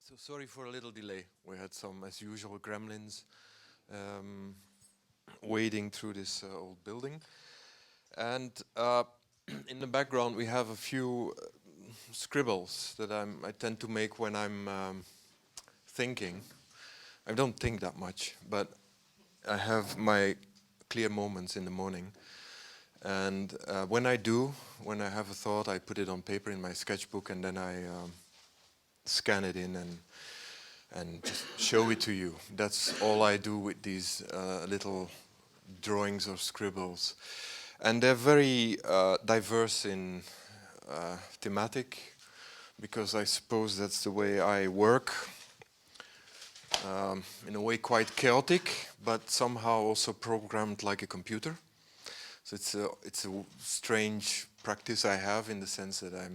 So sorry for a little delay. We had some, as usual, gremlins wading through this old building. And in the background we have a few scribbles that I tend to make when I'm thinking. I don't think that much, but I have my clear moments in the morning. And when I do, when I have a thought, I put it on paper in my sketchbook and then I scan it in and just show it to you. That's all I do with these little drawings or scribbles. And they're very diverse in thematic, because I suppose that's the way I work. In a way quite chaotic, but somehow also programmed like a computer. So it's a strange practice I have, in the sense that I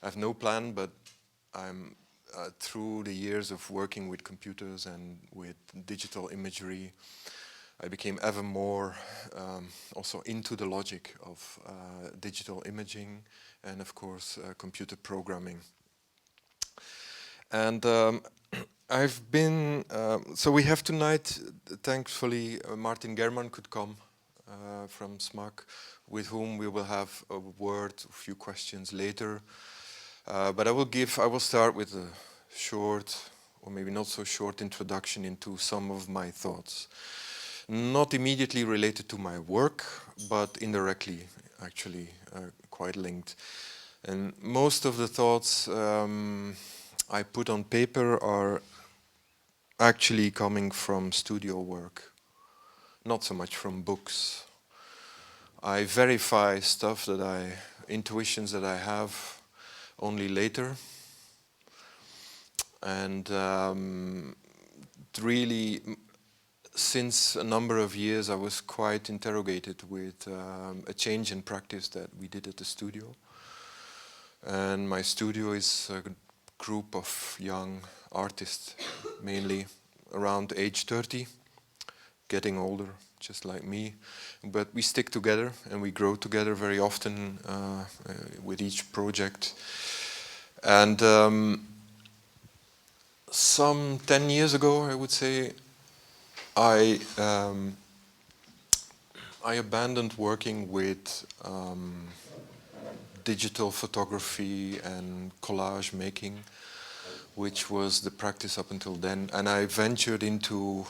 have no plan, but I'm through the years of working with computers and with digital imagery, I became ever more also into the logic of digital imaging and of course computer programming. And I've been, so we have tonight, thankfully Martin Germann could come from SMAK, with whom we will have a word, a few questions later. But I will start with a short, or maybe not so short, introduction into some of my thoughts. Not immediately related to my work, but indirectly, actually, quite linked. And most of the thoughts I put on paper are actually coming from studio work, not so much from books. I verify stuff intuitions that I have only later. And really, since a number of years, I was quite interrogated with a change in practice that we did at the studio. And my studio is a group of young artists, mainly around age 30, getting older, just like me. But we stick together and we grow together very often with each project. And some 10 years ago, I would say, I abandoned working with digital photography and collage making, which was the practice up until then. And I ventured into,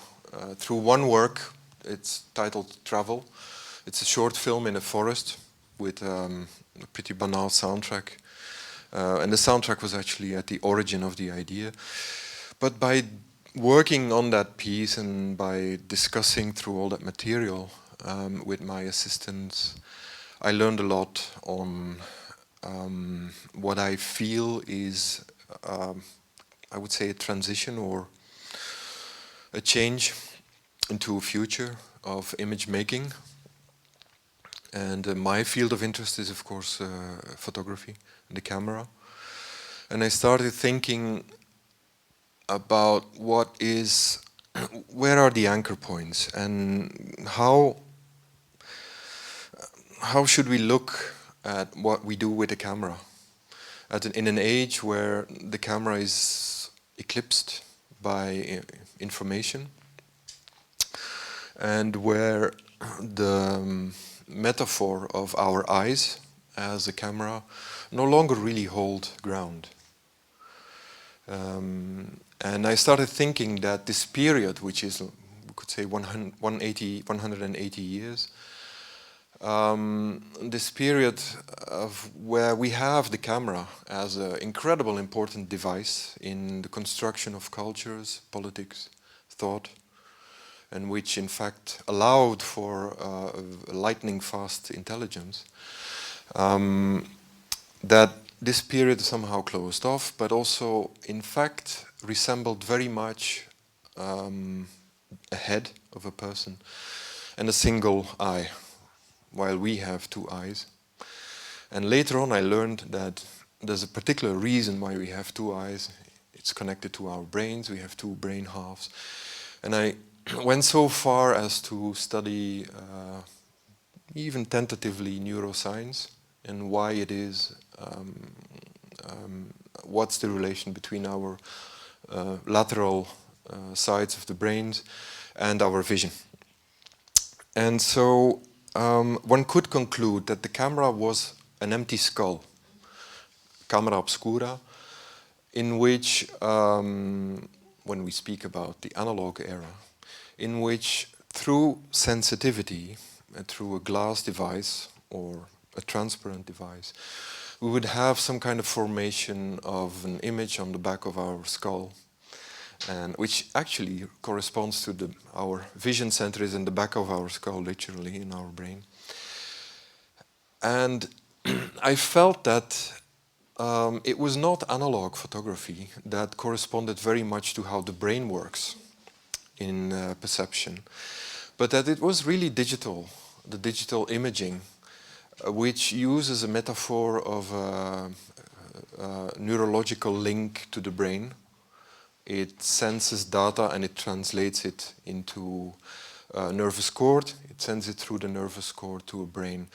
through one work, it's titled Travel. It's a short film in a forest with a pretty banal soundtrack. And the soundtrack was actually at the origin of the idea. But by working on that piece and by discussing through all that material with my assistants, I learned a lot on what I feel is, I would say, a transition or a change into a future of image making. And my field of interest is, of course, photography and the camera. And I started thinking about where are the anchor points, and how should we look at what we do with the camera in an age where the camera is eclipsed by information, and where the metaphor of our eyes as a camera no longer really hold ground. And I started thinking that this period, which is, we could say, 180 years, this period of where we have the camera as an incredible important device in the construction of cultures, politics, thought, and which in fact allowed for lightning fast intelligence, that this period somehow closed off, but also in fact resembled very much a head of a person and a single eye, while we have two eyes. And later on I learned that there's a particular reason why we have two eyes. It's connected to our brains. We have two brain halves. And I went so far as to study even tentatively neuroscience and why it is, what's the relation between our lateral sides of the brains, and our vision. And so one could conclude that the camera was an empty skull, camera obscura, in which, when we speak about the analog era, in which through sensitivity, through a glass device or a transparent device, we would have some kind of formation of an image on the back of our skull, and which actually corresponds to our vision center is in the back of our skull, literally in our brain. And I felt that it was not analog photography that corresponded very much to how the brain works in perception, but that it was really digital, the digital imaging, which uses a metaphor of a neurological link to the brain. It senses data and it translates it into a nervous cord. It sends it through the nervous cord to a brain,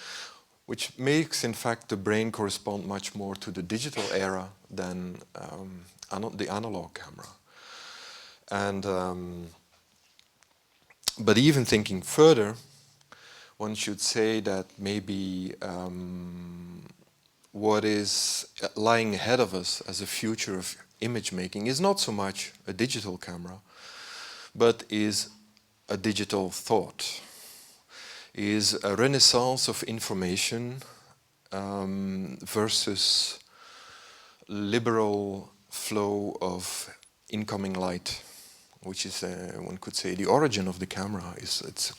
which makes, in fact, the brain correspond much more to the digital era than the analog camera. And but even thinking further, one should say that maybe what is lying ahead of us as a future of image making is not so much a digital camera, but is a digital thought, is a renaissance of information versus liberal flow of incoming light, which is, one could say, the origin of the camera. It's a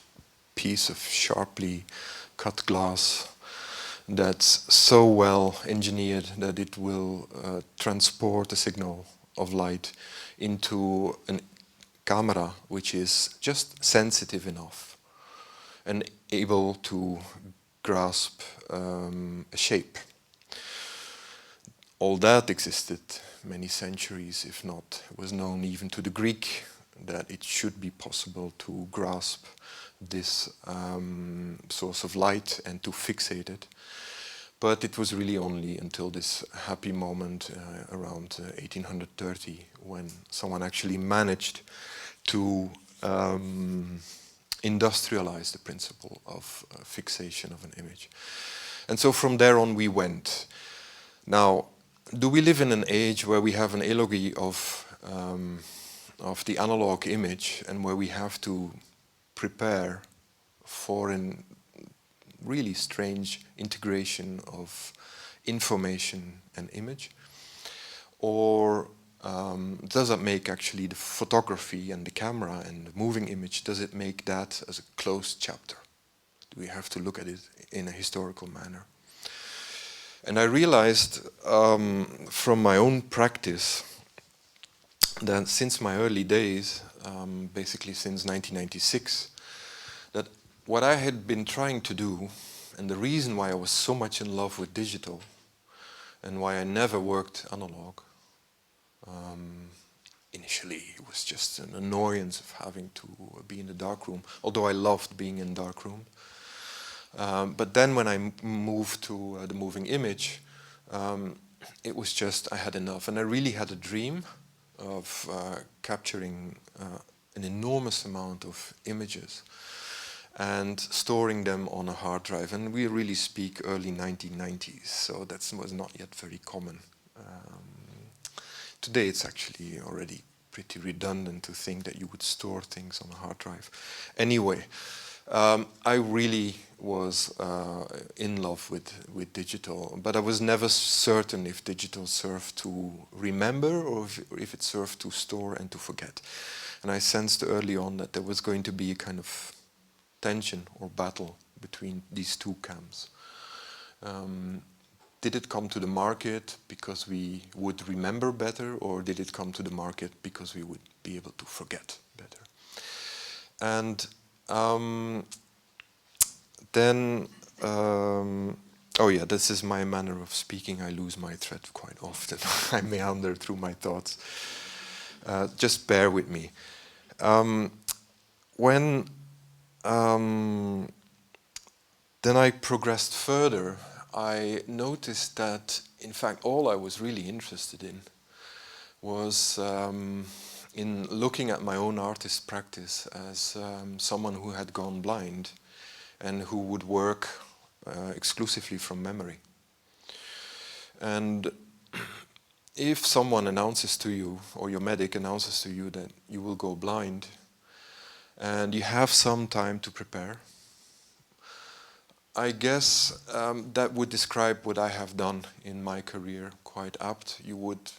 piece of sharply cut glass that's so well engineered that it will transport a signal of light into a camera which is just sensitive enough and able to grasp a shape. All that existed many centuries, if not, it was known even to the Greek that it should be possible to grasp this source of light and to fixate it. But it was really only until this happy moment around 1830 when someone actually managed to industrialize the principle of fixation of an image. And so from there on we went. Now, do we live in an age where we have an eulogy of the analog image and where we have to prepare for a really strange integration of information and image? Or does that make actually the photography and the camera and the moving image, does it make that as a closed chapter? Do we have to look at it in a historical manner? And I realized from my own practice that since my early days, basically since 1996, that what I had been trying to do, and the reason why I was so much in love with digital, and why I never worked analog, initially it was just an annoyance of having to be in the darkroom, although I loved being in darkroom. But then when I moved to the moving image, it was just, I had enough. And I really had a dream of capturing an enormous amount of images and storing them on a hard drive. And we really speak early 1990s, so that was not yet very common. Today it's actually already pretty redundant to think that you would store things on a hard drive. Anyway, I really was in love with digital, but I was never certain if digital served to remember or if it served to store and to forget. And I sensed early on that there was going to be a kind of tension or battle between these two camps. Did it come to the market because we would remember better, or did it come to the market because we would be able to forget better? And then, oh yeah, this is my manner of speaking. I lose my thread quite often. I meander through my thoughts. Just bear with me. Then I progressed further. I noticed that, in fact, all I was really interested in was in looking at my own artist practice as someone who had gone blind and who would work exclusively from memory. And if someone announces to you, or your medic announces to you that you will go blind, and you have some time to prepare, I guess that would describe what I have done in my career quite apt. You would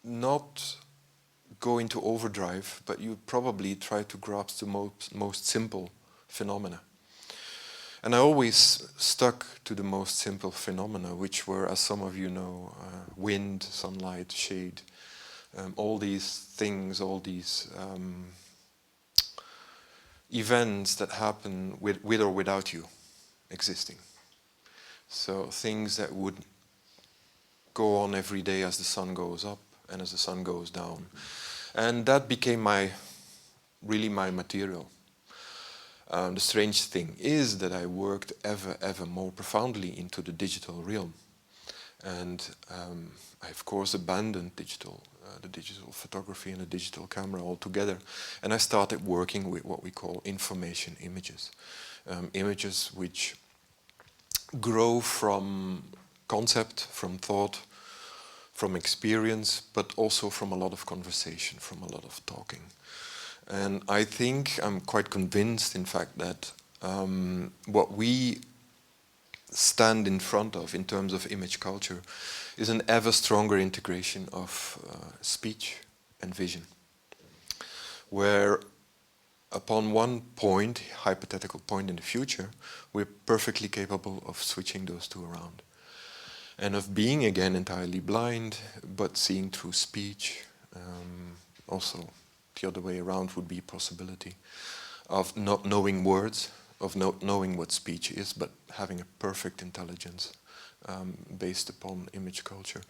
not go into overdrive, but you probably try to grasp the most simple phenomena. And I always stuck to the most simple phenomena, which were, as some of you know, wind, sunlight, shade, all these things, all these events that happen with or without you existing. So things that would go on every day as the sun goes up and as the sun goes down. And that became really my material. The strange thing is that I worked ever more profoundly into the digital realm. And I of course abandoned the digital photography and the digital camera altogether. And I started working with what we call information images. Images which grow from concept, from thought, from experience, but also from a lot of conversation, from a lot of talking. And I think, I'm quite convinced, in fact, that what we stand in front of in terms of image culture is an ever stronger integration of speech and vision, where upon one point, hypothetical point in the future, we're perfectly capable of switching those two around and of being again entirely blind, but seeing through speech. Also, the other way around would be a possibility of not knowing words, of not knowing what speech is, but having a perfect intelligence based upon image culture.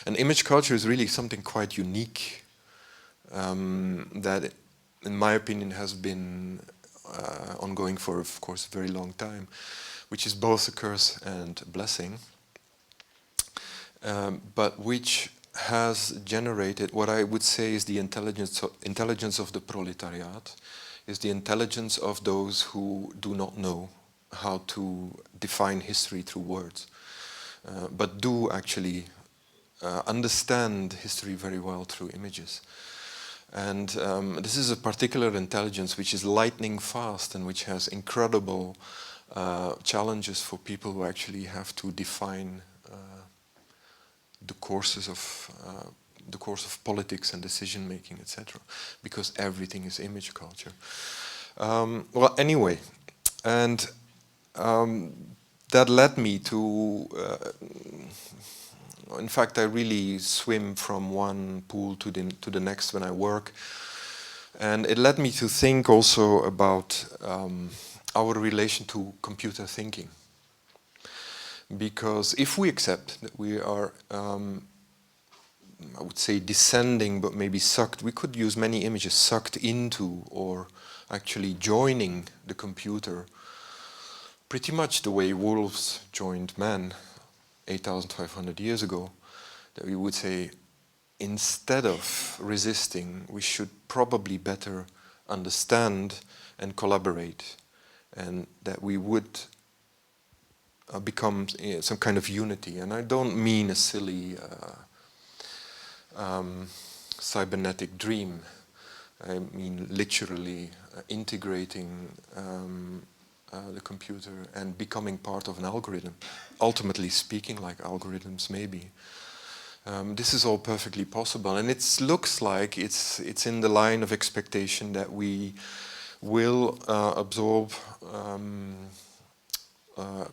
And image culture is really something quite unique that, in my opinion, has been ongoing for, of course, a very long time, which is both a curse and a blessing, but which has generated what I would say is the intelligence of the proletariat, is the intelligence of those who do not know how to define history through words, but do actually understand history very well through images. And this is a particular intelligence which is lightning fast and which has incredible challenges for people who actually have to define the course of politics and decision making, etc., because everything is image culture. Well, anyway, and that led me to. In fact, I really swim from one pool to the next when I work, and it led me to think also about our relation to computer thinking. Because if we accept that we are, I would say, descending, but maybe sucked, we could use many images, sucked into or actually joining the computer, pretty much the way wolves joined man 8,500 years ago, that we would say, instead of resisting, we should probably better understand and collaborate, and that we would become some kind of unity. And I don't mean a silly cybernetic dream. I mean literally integrating the computer and becoming part of an algorithm, ultimately speaking like algorithms maybe. This is all perfectly possible, and it looks like it's in the line of expectation that we will absorb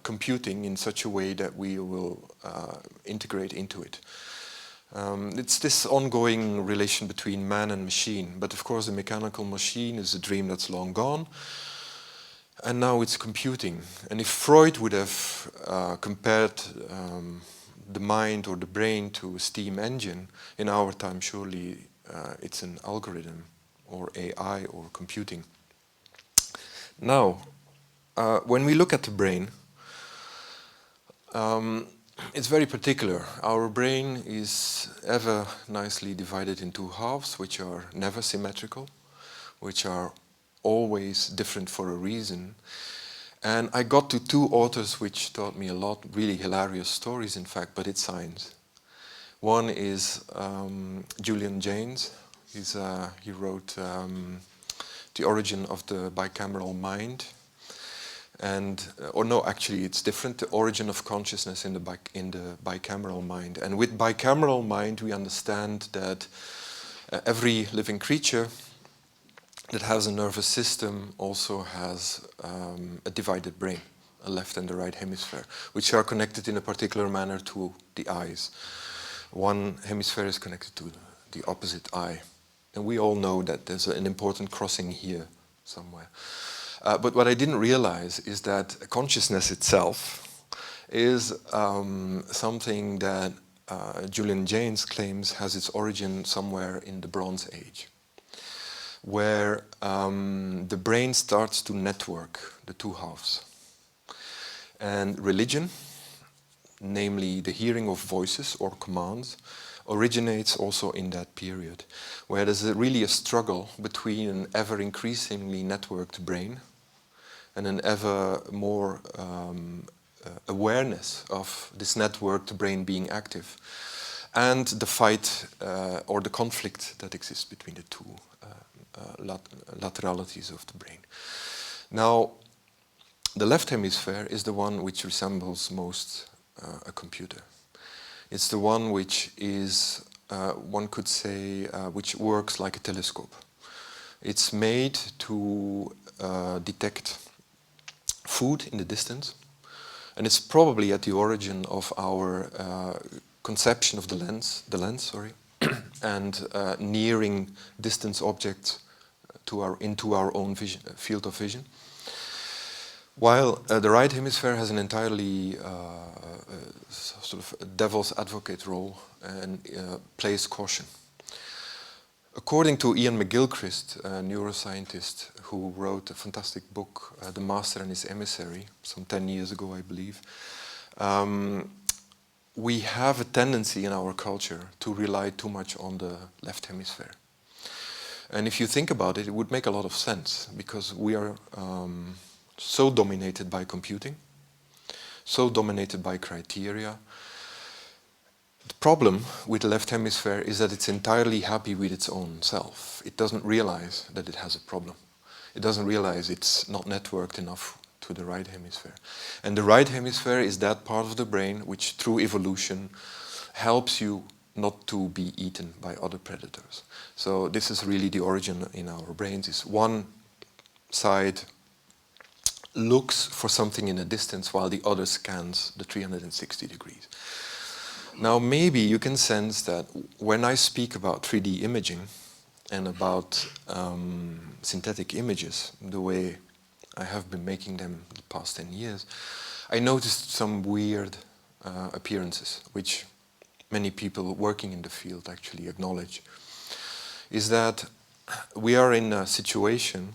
computing in such a way that we will integrate into it. It's this ongoing relation between man and machine, but of course the mechanical machine is a dream that's long gone, and now it's computing. And if Freud would have compared the mind or the brain to a steam engine, in our time surely it's an algorithm or AI or computing. Now, when we look at the brain, it's very particular. Our brain is ever nicely divided into halves, which are never symmetrical, which are always different for a reason. And I got to two authors which taught me a lot, really hilarious stories in fact, but it's science. One is Julian Jaynes. He wrote The Origin of the Bicameral Mind. And, or no, actually it's different, The Origin of Consciousness in the Bicameral Mind. And with bicameral mind we understand that every living creature that has a nervous system also has a divided brain, a left and a right hemisphere, which are connected in a particular manner to the eyes. One hemisphere is connected to the opposite eye. And we all know that there's an important crossing here somewhere. But what I didn't realize is that consciousness itself is something that Julian Jaynes claims has its origin somewhere in the Bronze Age, where the brain starts to network the two halves. And religion, namely the hearing of voices or commands, originates also in that period, where there's really a struggle between an ever increasingly networked brain and an ever more awareness of this networked brain being active, and the fight or the conflict that exists between the two lateralities of the brain. Now, the left hemisphere is the one which resembles most a computer. It's the one which is, one could say, which works like a telescope. It's made to detect food in the distance, and it's probably at the origin of our conception of the lens, and nearing distance objects into our own vision, field of vision. While the right hemisphere has an entirely sort of devil's advocate role and plays caution. According to Ian McGilchrist, a neuroscientist who wrote a fantastic book, The Master and His Emissary, some 10 years ago, I believe, we have a tendency in our culture to rely too much on the left hemisphere. And if you think about it, it would make a lot of sense, because we are so dominated by computing, so dominated by criteria. The problem with the left hemisphere is that it's entirely happy with its own self. It doesn't realize that it has a problem. It doesn't realize it's not networked enough to the right hemisphere. And the right hemisphere is that part of the brain which, through evolution, helps you not to be eaten by other predators. So this is really the origin in our brains. Is one side looks for something in a distance while the other scans the 360 degrees. Now maybe you can sense that when I speak about 3D imaging and about synthetic images, the way I have been making them the past 10 years, I noticed some weird appearances, which many people working in the field actually acknowledge. Is that we are in a situation,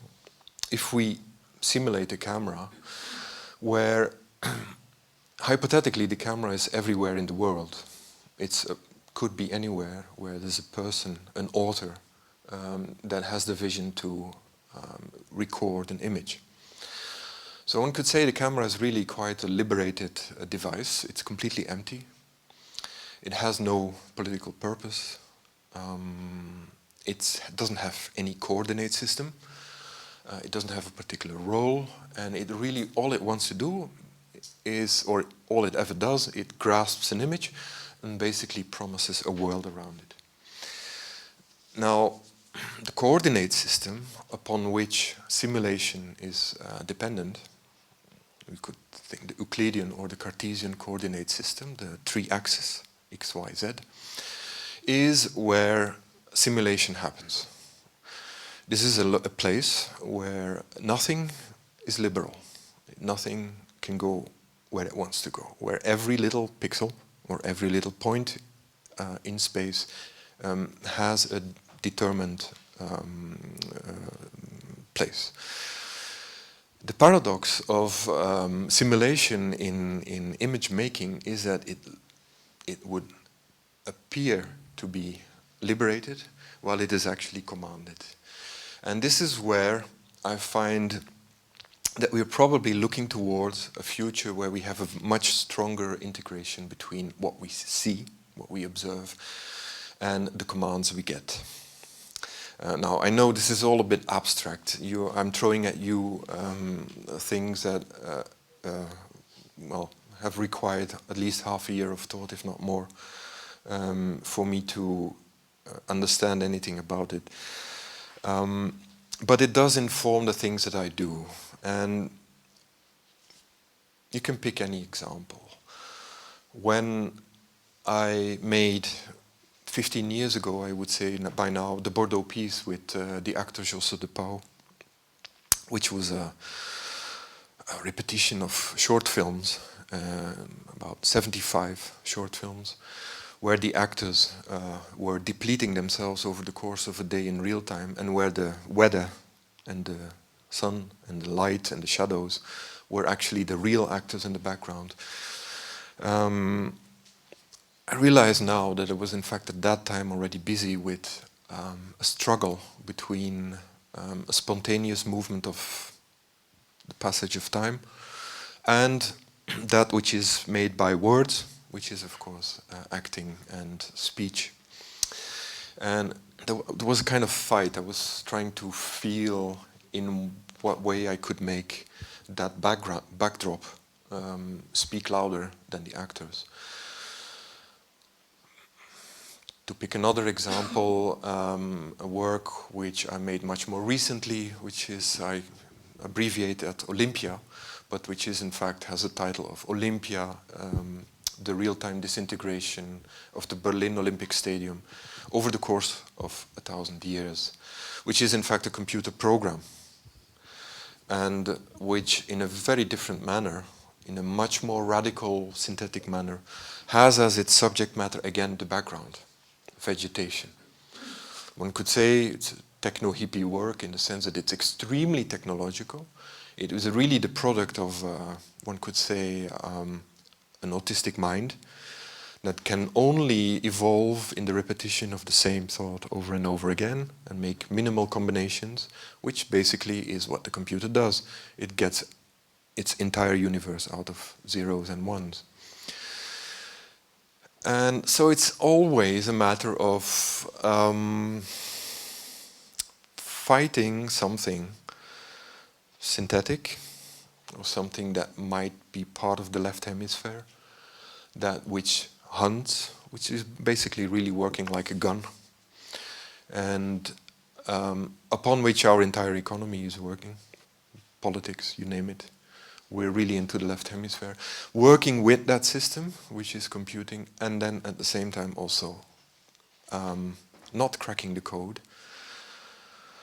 if we simulate a camera, where hypothetically the camera is everywhere in the world. It could be anywhere where there's a person, an author, that has the vision to record an image. So one could say the camera is really quite a liberated device. It's completely empty. It has no political purpose. It doesn't have any coordinate system. It doesn't have a particular role, and it really, all it wants to do is, or all it ever does, it grasps an image and basically promises a world around it. Now, the coordinate system upon which simulation is dependent, we could think the Euclidean or the Cartesian coordinate system, the three axes, x, y, z, is where simulation happens. This is a place where nothing is liberal. Nothing can go where it wants to go, where every little pixel or every little point in space has a determined place. The paradox of simulation in image making is that it would appear to be liberated while it is actually commanded. And this is where I find that we're probably looking towards a future where we have a much stronger integration between what we see, what we observe, and the commands we get. Now, I know this is all a bit abstract. I'm throwing at you things that well, have required at least half a year of thought, if not more, for me to understand anything about it. But it does inform the things that I do. And you can pick any example. When I made 15 years ago, I would say by now, the Bordeaux piece with the actor Josse de Pauw, which was a repetition of short films, about 75 short films, where the actors were depleting themselves over the course of a day in real time, and where the weather and the sun and the light and the shadows were actually the real actors in the background. I realize now that I was in fact at that time already busy with a struggle between a spontaneous movement of the passage of time and that which is made by words, which is of course acting and speech. And there was a kind of fight. I was trying to feel in what way I could make that backdrop speak louder than the actors. To pick another example, a work which I made much more recently, which is, I abbreviate at Olympia, but which is in fact has a title of Olympia, the real-time disintegration of the Berlin Olympic Stadium over the course of 1,000 years, which is in fact a computer program, and which in a very different manner, in a much more radical synthetic manner, has as its subject matter again the background. Vegetation. One could say it's a techno-hippie work in the sense that it's extremely technological. It was really the product of, one could say, an autistic mind that can only evolve in the repetition of the same thought over and over again and make minimal combinations, which basically is what the computer does. It gets its entire universe out of zeros and ones. And so it's always a matter of fighting something synthetic, or something that might be part of the left hemisphere, that which hunts, which is basically really working like a gun, and upon which our entire economy is working, politics, you name it. We're really into the left hemisphere, working with that system, which is computing, and then at the same time also not cracking the code,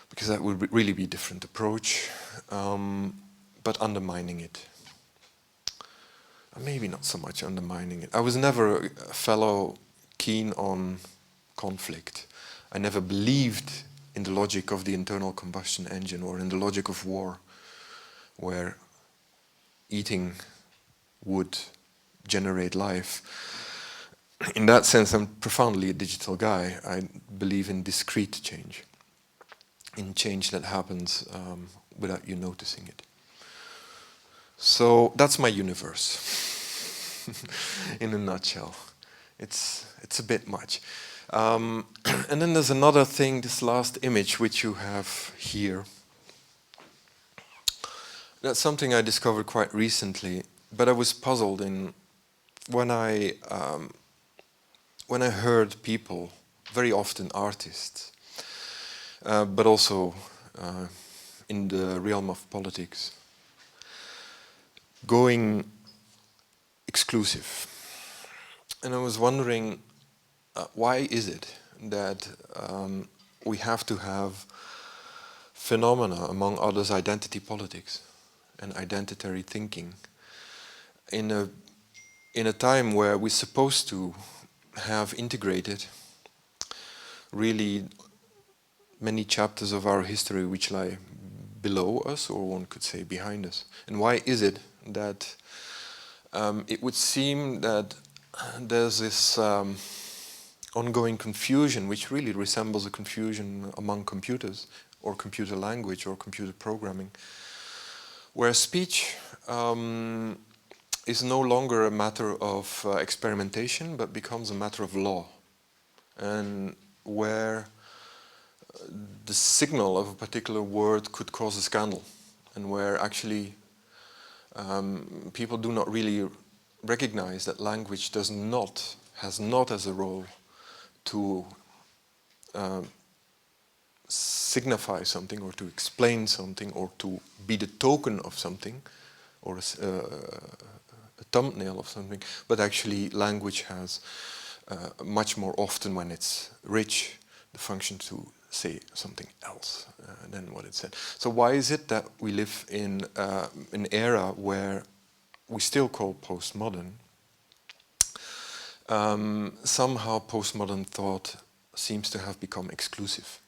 because that would really be a different approach, but undermining it. Maybe not so much undermining it. I was never a fellow keen on conflict. I never believed in the logic of the internal combustion engine or in the logic of war, where eating would generate life. In that sense, I'm profoundly a digital guy. I believe in discrete change, in change that happens without you noticing it. So that's my universe, in a nutshell. It's a bit much. And then there's another thing, this last image, which you have here. That's something I discovered quite recently, but I was puzzled in when I heard people, very often artists, but also in the realm of politics, going exclusive. And I was wondering, why is it that we have to have phenomena, among others identity politics and identitary thinking, in a time where we're supposed to have integrated really many chapters of our history which lie below us, or one could say behind us. And why is it that it would seem that there's this ongoing confusion, which really resembles a confusion among computers, or computer language, or computer programming, where speech is no longer a matter of experimentation, but becomes a matter of law, and where the signal of a particular word could cause a scandal, and where actually people do not really recognize that language has not as a role to signify something, or to explain something, or to be the token of something, or a thumbnail of something, but actually language has much more often, when it's rich, the function to say something else than what it said. So why is it that we live in an era where we still call postmodern? Somehow postmodern thought seems to have become exclusive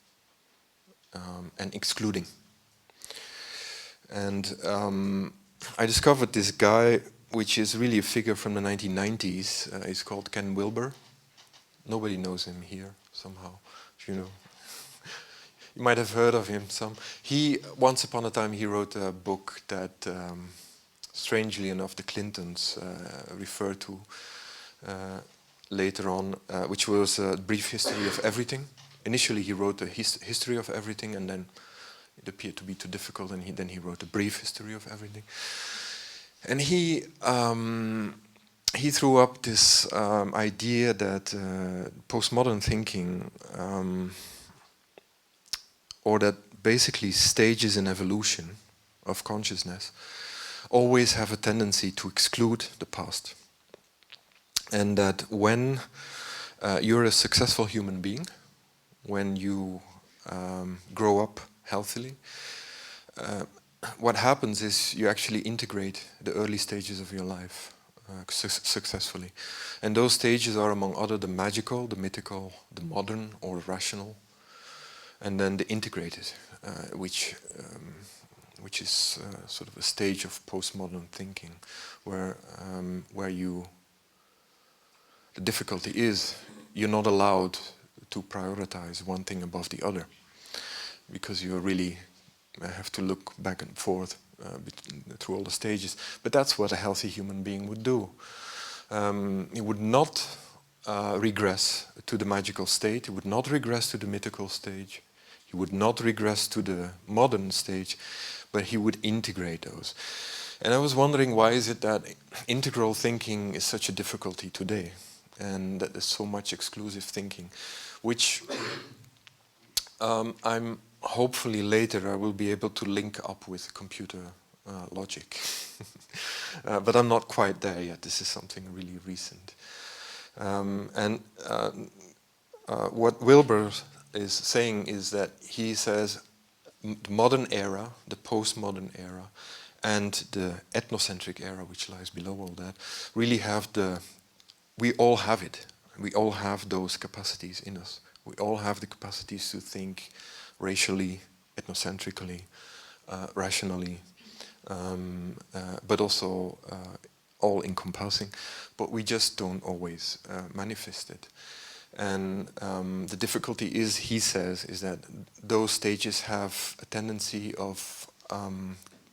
and excluding. And I discovered this guy, which is really a figure from the 1990s. He's called Ken Wilber. Nobody knows him here, somehow, you know. You might have heard of him some. Once upon a time, he wrote a book that, strangely enough, the Clintons referred to later on, which was a brief history of everything. Initially, he wrote a history of everything, and then it appeared to be too difficult, and then he wrote a brief history of everything. And he threw up this idea that postmodern thinking, or that basically stages in evolution of consciousness, always have a tendency to exclude the past. And that when you're a successful human being, when you grow up healthily, what happens is you actually integrate the early stages of your life successfully. And those stages are, among other, the magical, the mythical, the modern, or rational, and then the integrated, which is sort of a stage of postmodern thinking, where the difficulty is you're not allowed to prioritize one thing above the other, because you really have to look back and forth through all the stages. But that's what a healthy human being would do. He would not regress to the magical state, he would not regress to the mythical stage, he would not regress to the modern stage, but he would integrate those. And I was wondering, why is it that integral thinking is such a difficulty today, and that there's so much exclusive thinking, which I'm hopefully later I will be able to link up with computer logic. But I'm not quite there yet. This is something really recent. What Wilber is saying is that he says the modern era, the postmodern era, and the ethnocentric era, which lies below all that, really have we all have it. We all have those capacities in us. We all have the capacities to think racially, ethnocentrically, rationally, but also all-encompassing. But we just don't always manifest it. And the difficulty is, he says, is that those stages have a tendency of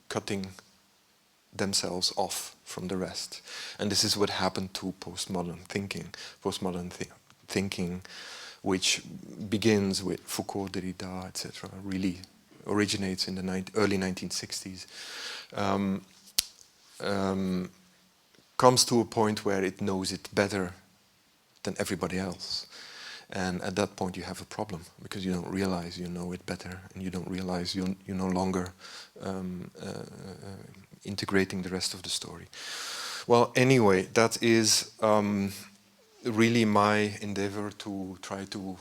cutting themselves off from the rest. And this is what happened to postmodern thinking. Thinking, which begins with Foucault, Derrida, etc., really originates in the early 1960s, comes to a point where it knows it better than everybody else. And at that point you have a problem, because you don't realize you know it better, and you don't realize you're no longer integrating the rest of the story. Well, anyway, that is really my endeavor, to try to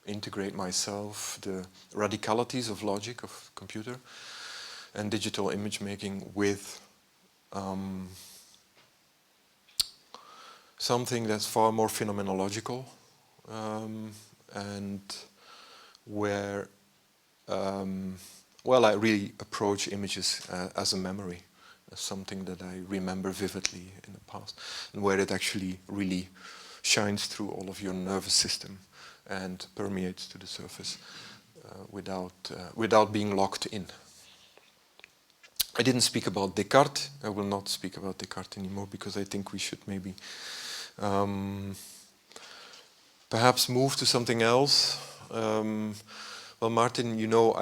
integrate myself, the radicalities of logic, of computer, and digital image making with something that's far more phenomenological, and where well, I really approach images as a memory, as something that I remember vividly in the past, and where it actually really shines through all of your nervous system and permeates to the surface without being locked in. I didn't speak about Descartes. I will not speak about Descartes anymore because I think we should maybe perhaps move to something else. Well, Martin, you know,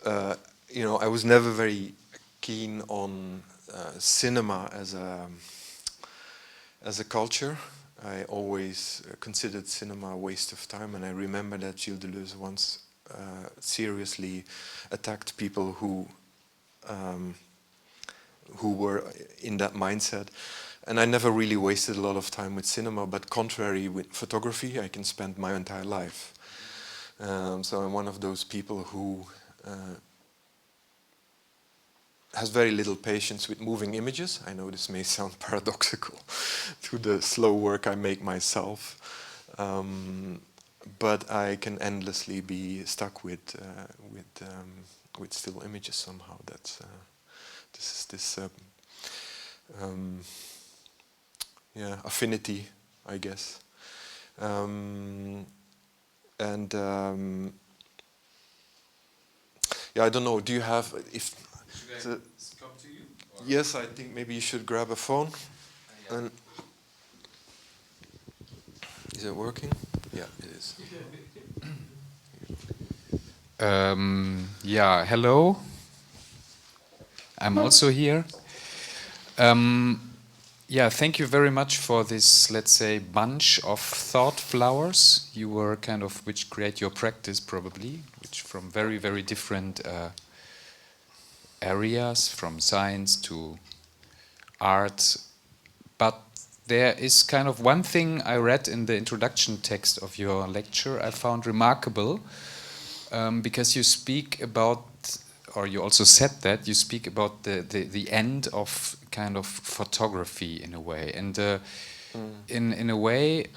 I was never very keen on cinema as a culture. I always considered cinema a waste of time, and I remember that Gilles Deleuze once seriously attacked people who were in that mindset. And I never really wasted a lot of time with cinema, but contrary with photography, I can spend my entire life. So I'm one of those people who has very little patience with moving images. I know this may sound paradoxical to the slow work I make myself, but I can endlessly be stuck with still images somehow. That's this affinity, I guess. Yeah, I don't know. Do you have if? Should I come to you? Or? Yes, I think maybe you should grab a phone. Yeah. And is it working? Yeah, it is. Yeah, hello. I'm also here. Yeah, thank you very much for this, let's say, bunch of thought flowers. You were kind of, which create your practice probably, which from very, very different areas, from science to art. But there is kind of one thing I read in the introduction text of your lecture I found remarkable, because you speak about, or you also said that, you speak about the end of kind of photography in a way. And in a way,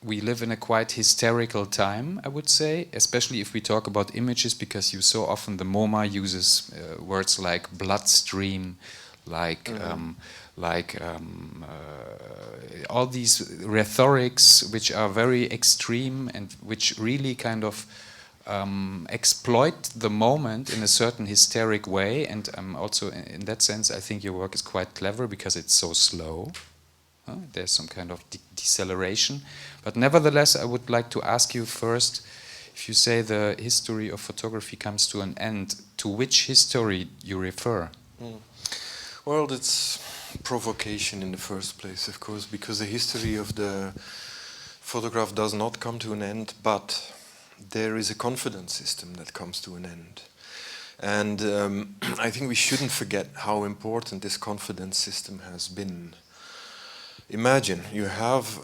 we live in a quite hysterical time, I would say, especially if we talk about images, because you so often, the MoMA uses words like bloodstream, like all these rhetorics which are very extreme and which really kind of exploit the moment in a certain hysteric way. And also in that sense, I think your work is quite clever because it's so slow. There's some kind of deceleration. But nevertheless, I would like to ask you first, if you say the history of photography comes to an end, to which history you refer? Well, it's provocation in the first place, of course, because the history of the photograph does not come to an end, but there is a confidence system that comes to an end. And I think we shouldn't forget how important this confidence system has been. Imagine you have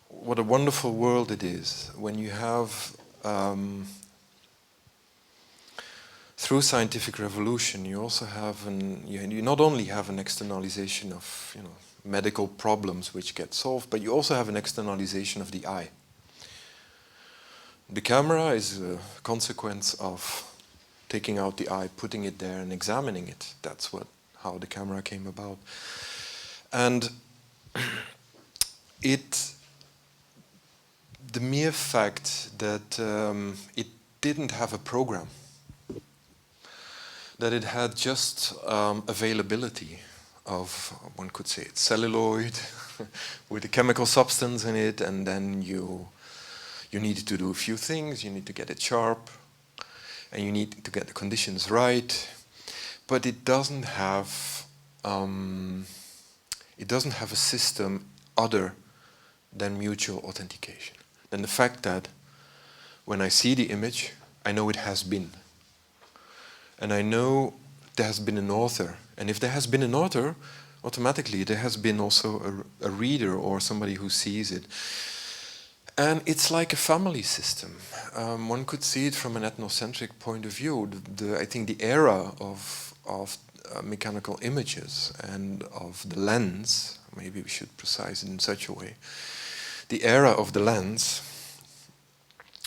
what a wonderful world it is when you have through scientific revolution you also have you not only have an externalization of medical problems which get solved, but you also have an externalization of the eye. The camera is a consequence of taking out the eye, putting it there and examining it. That's how the camera came about. And the mere fact that it didn't have a program, that it had just availability of, one could say, it's celluloid with a chemical substance in it, and then you needed to do a few things. You need to get it sharp, and you need to get the conditions right. But it doesn't have a system other than mutual authentication. And the fact that when I see the image, I know it has been. And I know there has been an author. And if there has been an author, automatically there has been also a reader or somebody who sees it. And it's like a family system. One could see it from an ethnocentric point of view. I think the era of mechanical images and of the lens, maybe we should precise it in such a way, the era of the lens,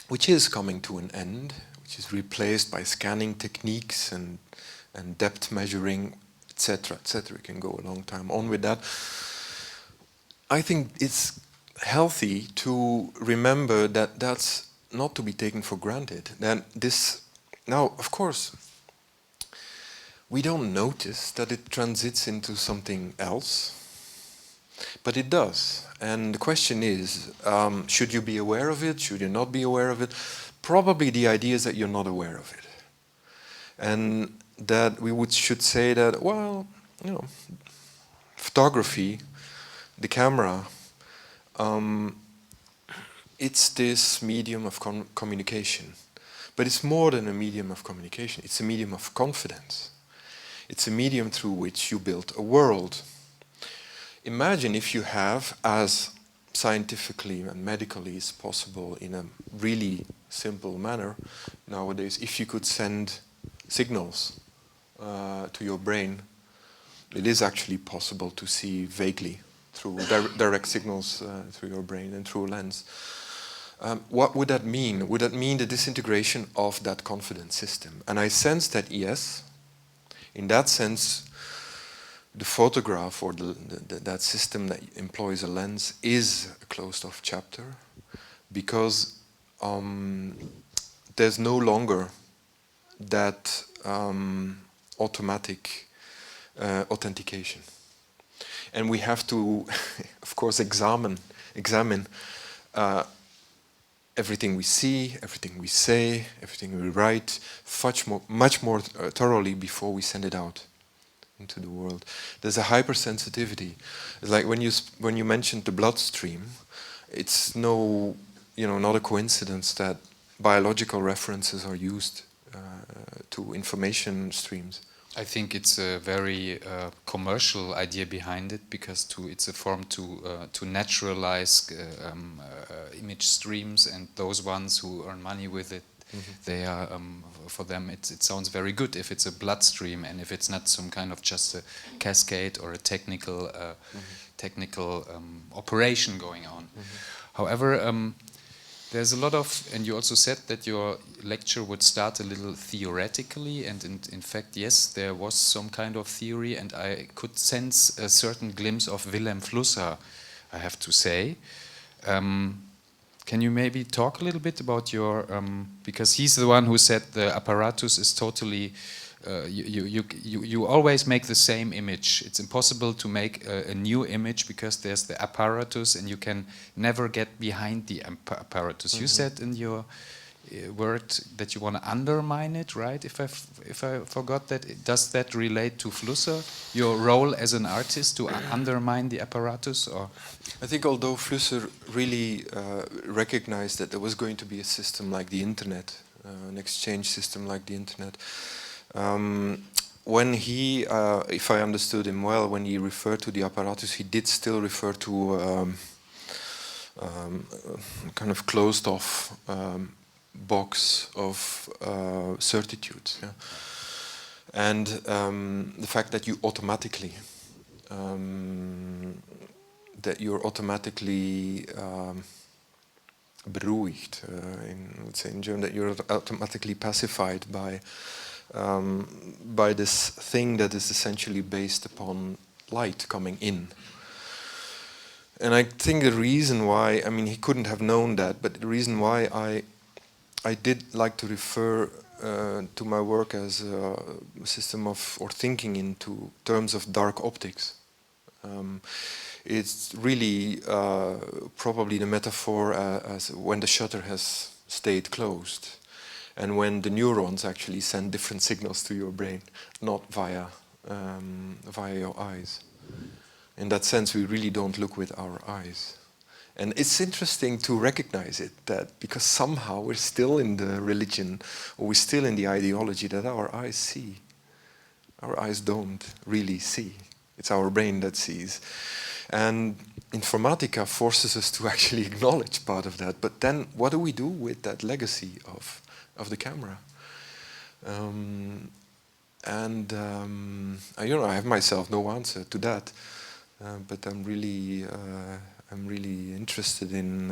which is coming to an end, which which is replaced by scanning techniques and depth measuring, etc., etc. We can go a long time on with that. I think it's healthy to remember that that's not to be taken for granted. Then now, of course, we don't notice that it transits into something else, but it does. And the question is, should you be aware of it? Should you not be aware of it? Probably the idea is that you're not aware of it. And that we should say that, well, photography, the camera, it's this medium of communication. But it's more than a medium of communication. It's a medium of confidence. It's a medium through which you build a world. Imagine if you have, as scientifically and medically is possible in a really simple manner nowadays, if you could send signals to your brain. It is actually possible to see vaguely through direct signals through your brain and through a lens. What would that mean? Would that mean the disintegration of that confidence system? And I sense that yes, in that sense, the photograph or that system that employs a lens is a closed-off chapter, because there's no longer that automatic authentication. And we have to, of course, examine everything we see, everything we say, everything we write, much more thoroughly before we send it out into the world. There's a hypersensitivity. It's like when you mentioned the bloodstream, it's not a coincidence that biological references are used to information streams. I think it's a very commercial idea behind it, because it's a form to naturalize image streams, and those ones who earn money with it, they are for them it sounds very good if it's a bloodstream and if it's not some kind of just a cascade or a technical operation going on. However, there's a lot of, and you also said that your lecture would start a little theoretically, and in fact, yes, there was some kind of theory, and I could sense a certain glimpse of Wilhelm Flusser, I have to say. Can you maybe talk a little bit about your, because he's the one who said the apparatus is totally, you always make the same image. It's impossible to make a new image because there's the apparatus and you can never get behind the apparatus. You said in your word that you want to undermine it, right? If I forgot that, does that relate to Flusser, your role as an artist to undermine the apparatus? Or I think although Flusser really recognized that there was going to be a system like the internet, an exchange system like the internet, when he, if I understood him well, when he referred to the apparatus, he did still refer to kind of closed off box of certitudes, yeah? And the fact that you automatically you're automatically beruhigt, in German, that you're automatically pacified by this thing that is essentially based upon light coming in. And I think the reason why, I mean, he couldn't have known that, but the reason why I did like to refer to my work as a system of, or thinking into terms of dark optics. It's really probably the metaphor as when the shutter has stayed closed and when the neurons actually send different signals to your brain, not via your eyes. In that sense, we really don't look with our eyes. And it's interesting to recognize it, that because somehow we're still in the religion, or we're still in the ideology that our eyes see. Our eyes don't really see. It's our brain that sees. And Informatica forces us to actually acknowledge part of that. But then what do we do with that legacy of the camera? I have myself no answer to that. But I'm really interested in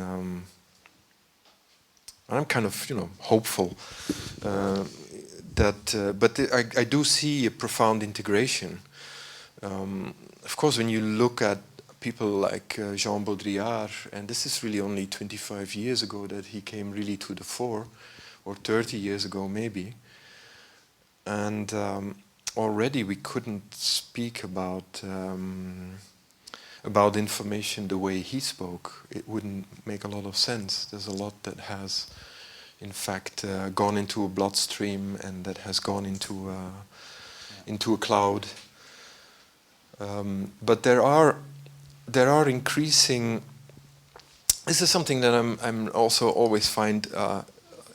And I'm kind of, hopeful I do see a profound integration. Of course, when you look at people like Jean Baudrillard, and this is really only 25 years ago that he came really to the fore, or 30 years ago maybe, and already we couldn't speak about information the way he spoke. It wouldn't make a lot of sense. There's a lot that has, in fact, gone into a bloodstream and that has gone into a cloud. But there are increasing. This is something that I'm also always find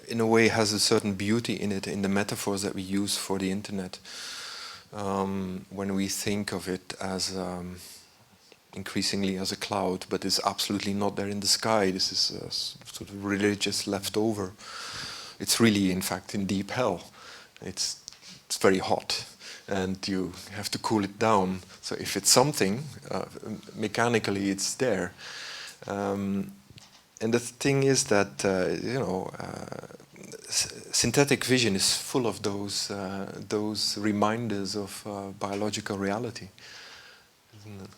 in a way has a certain beauty in it, in the metaphors that we use for the internet. When we think of it as increasingly as a cloud, but it's absolutely not there in the sky. This is a sort of religious leftover. It's really, in fact, in deep hell. It's very hot, and you have to cool it down. So if it's something, mechanically it's there. And the thing is that synthetic vision is full of those reminders of biological reality, isn't it?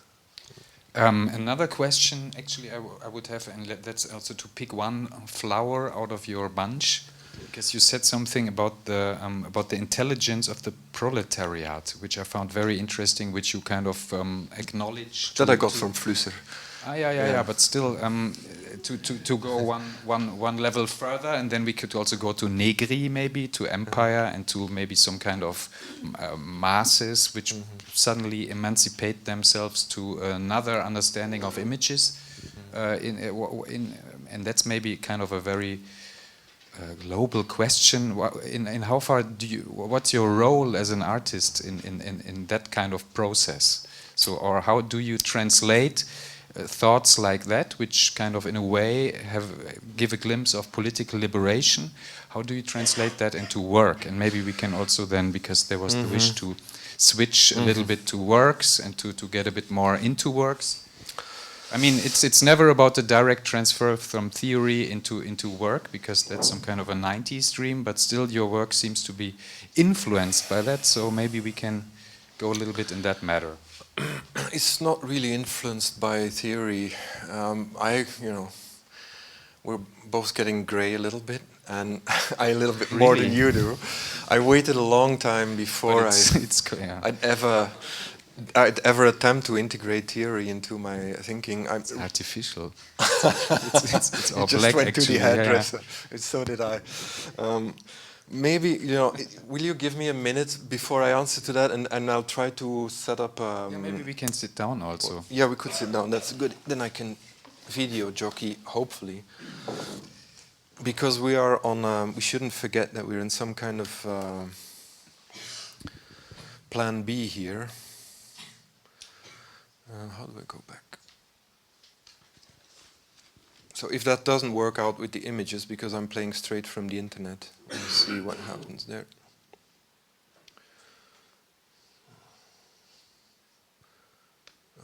Another question, actually, I would have, and that's also to pick one flower out of your bunch, because you said something about the intelligence of the proletariat, which I found very interesting, which you kind of acknowledged. That I got from Flusser. Yeah, but still, to go one level further, and then we could also go to Negri, maybe, to empire, and to maybe some kind of masses which suddenly emancipate themselves to another understanding of images. And that's maybe kind of a very global question. In how far what's your role as an artist in that kind of process? So, or how do you translate thoughts like that, which kind of in a way give a glimpse of political liberation? How do you translate that into work? And maybe we can also then, because there was the wish to switch a little bit to works and to get a bit more into works. I mean, it's never about the direct transfer from theory into work, because that's some kind of a 90s dream, but still your work seems to be influenced by that, so maybe we can go a little bit in that matter. It's not really influenced by theory. We're both getting gray a little bit, and I a little bit more than you do. I waited a long time before I'd ever attempt to integrate theory into my thinking. It's artificial. it's all just black, went actually. to the hairdresser. Yeah. So did I. Maybe, will you give me a minute before I answer to that, and I'll try to set up... maybe we can sit down also. Yeah, we could sit down. That's good. Then I can video jockey, hopefully. Because we are on... we shouldn't forget that we're in some kind of plan B here. How do I go back? So if that doesn't work out with the images, because I'm playing straight from the internet, we'll see what happens there.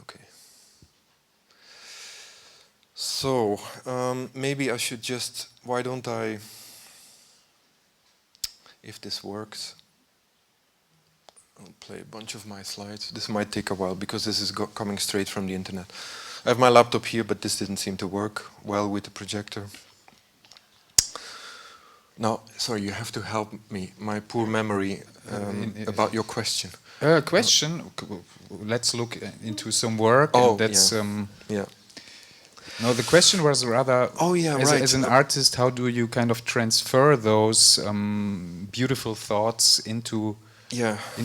Okay. So maybe I should just, why don't I, if this works, I'll play a bunch of my slides. This might take a while because this is coming straight from the internet. I have my laptop here, but this didn't seem to work well with the projector. Now, sorry, you have to help me. My poor memory about your question. Let's look into some work. Oh, and that's, yeah. No, the question was rather, as an artist, how do you kind of transfer those beautiful thoughts into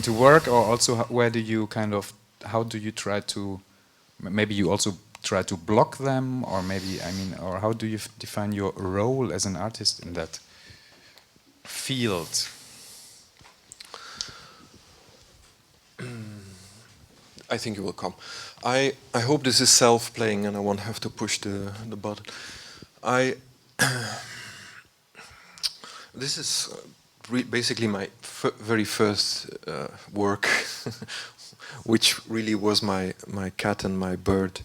work, or also where do you kind of, how do you try to, maybe you also try to block them, or maybe, or how do you define your role as an artist in that field? I think it will come. I hope this is self-playing and I won't have to push the button. This is basically my very first work, which really was my cat and my bird,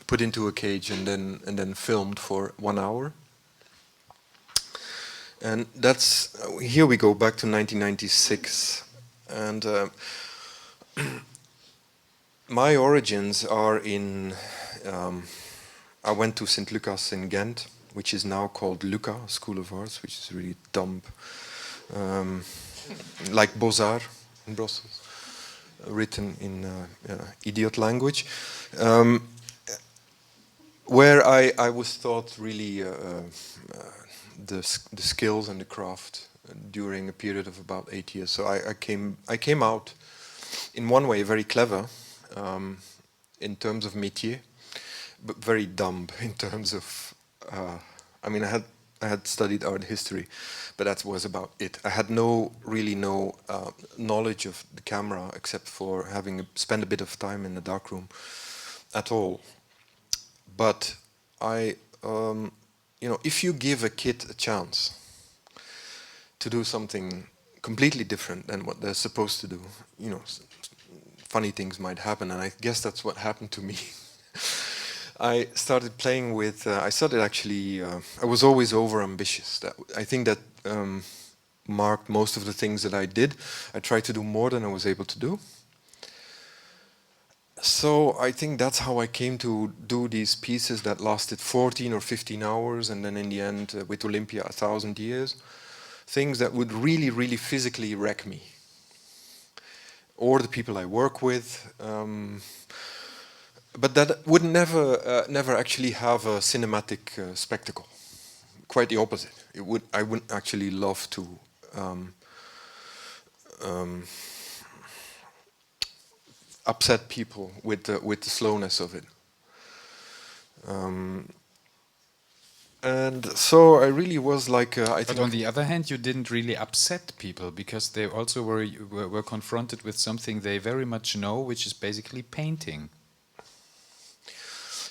put into a cage and then filmed for 1 hour. And that's, here we go back to 1996. And my origins are in, I went to St. Lucas in Ghent, which is now called Luca School of Arts, which is really dumb, like Beaux-Arts in Brussels, written in idiot language, where I was taught really the skills and the craft during a period of about 8 years. So I came out in one way very clever in terms of métier, but very dumb in terms of. I mean, I had studied art history, but that was about it. I had really no knowledge of the camera except for having spent a bit of time in the darkroom at all. But you know, if you give a kid a chance to do something completely different than what they're supposed to do, you know, funny things might happen, and I guess that's what happened to me. I started playing with. I started actually. I was always over-ambitious. I think that marked most of the things that I did. I tried to do more than I was able to do. So I think that's how I came to do these pieces that lasted 14 or 15 hours, and then in the end, with Olympia, 1,000 years. Things that would really, really physically wreck me, or the people I work with. But that would never actually have a cinematic spectacle. Quite the opposite. I wouldn't actually love to upset people with the slowness of it. And so I really was like. But on the other hand, you didn't really upset people because they also were confronted with something they very much know, which is basically painting.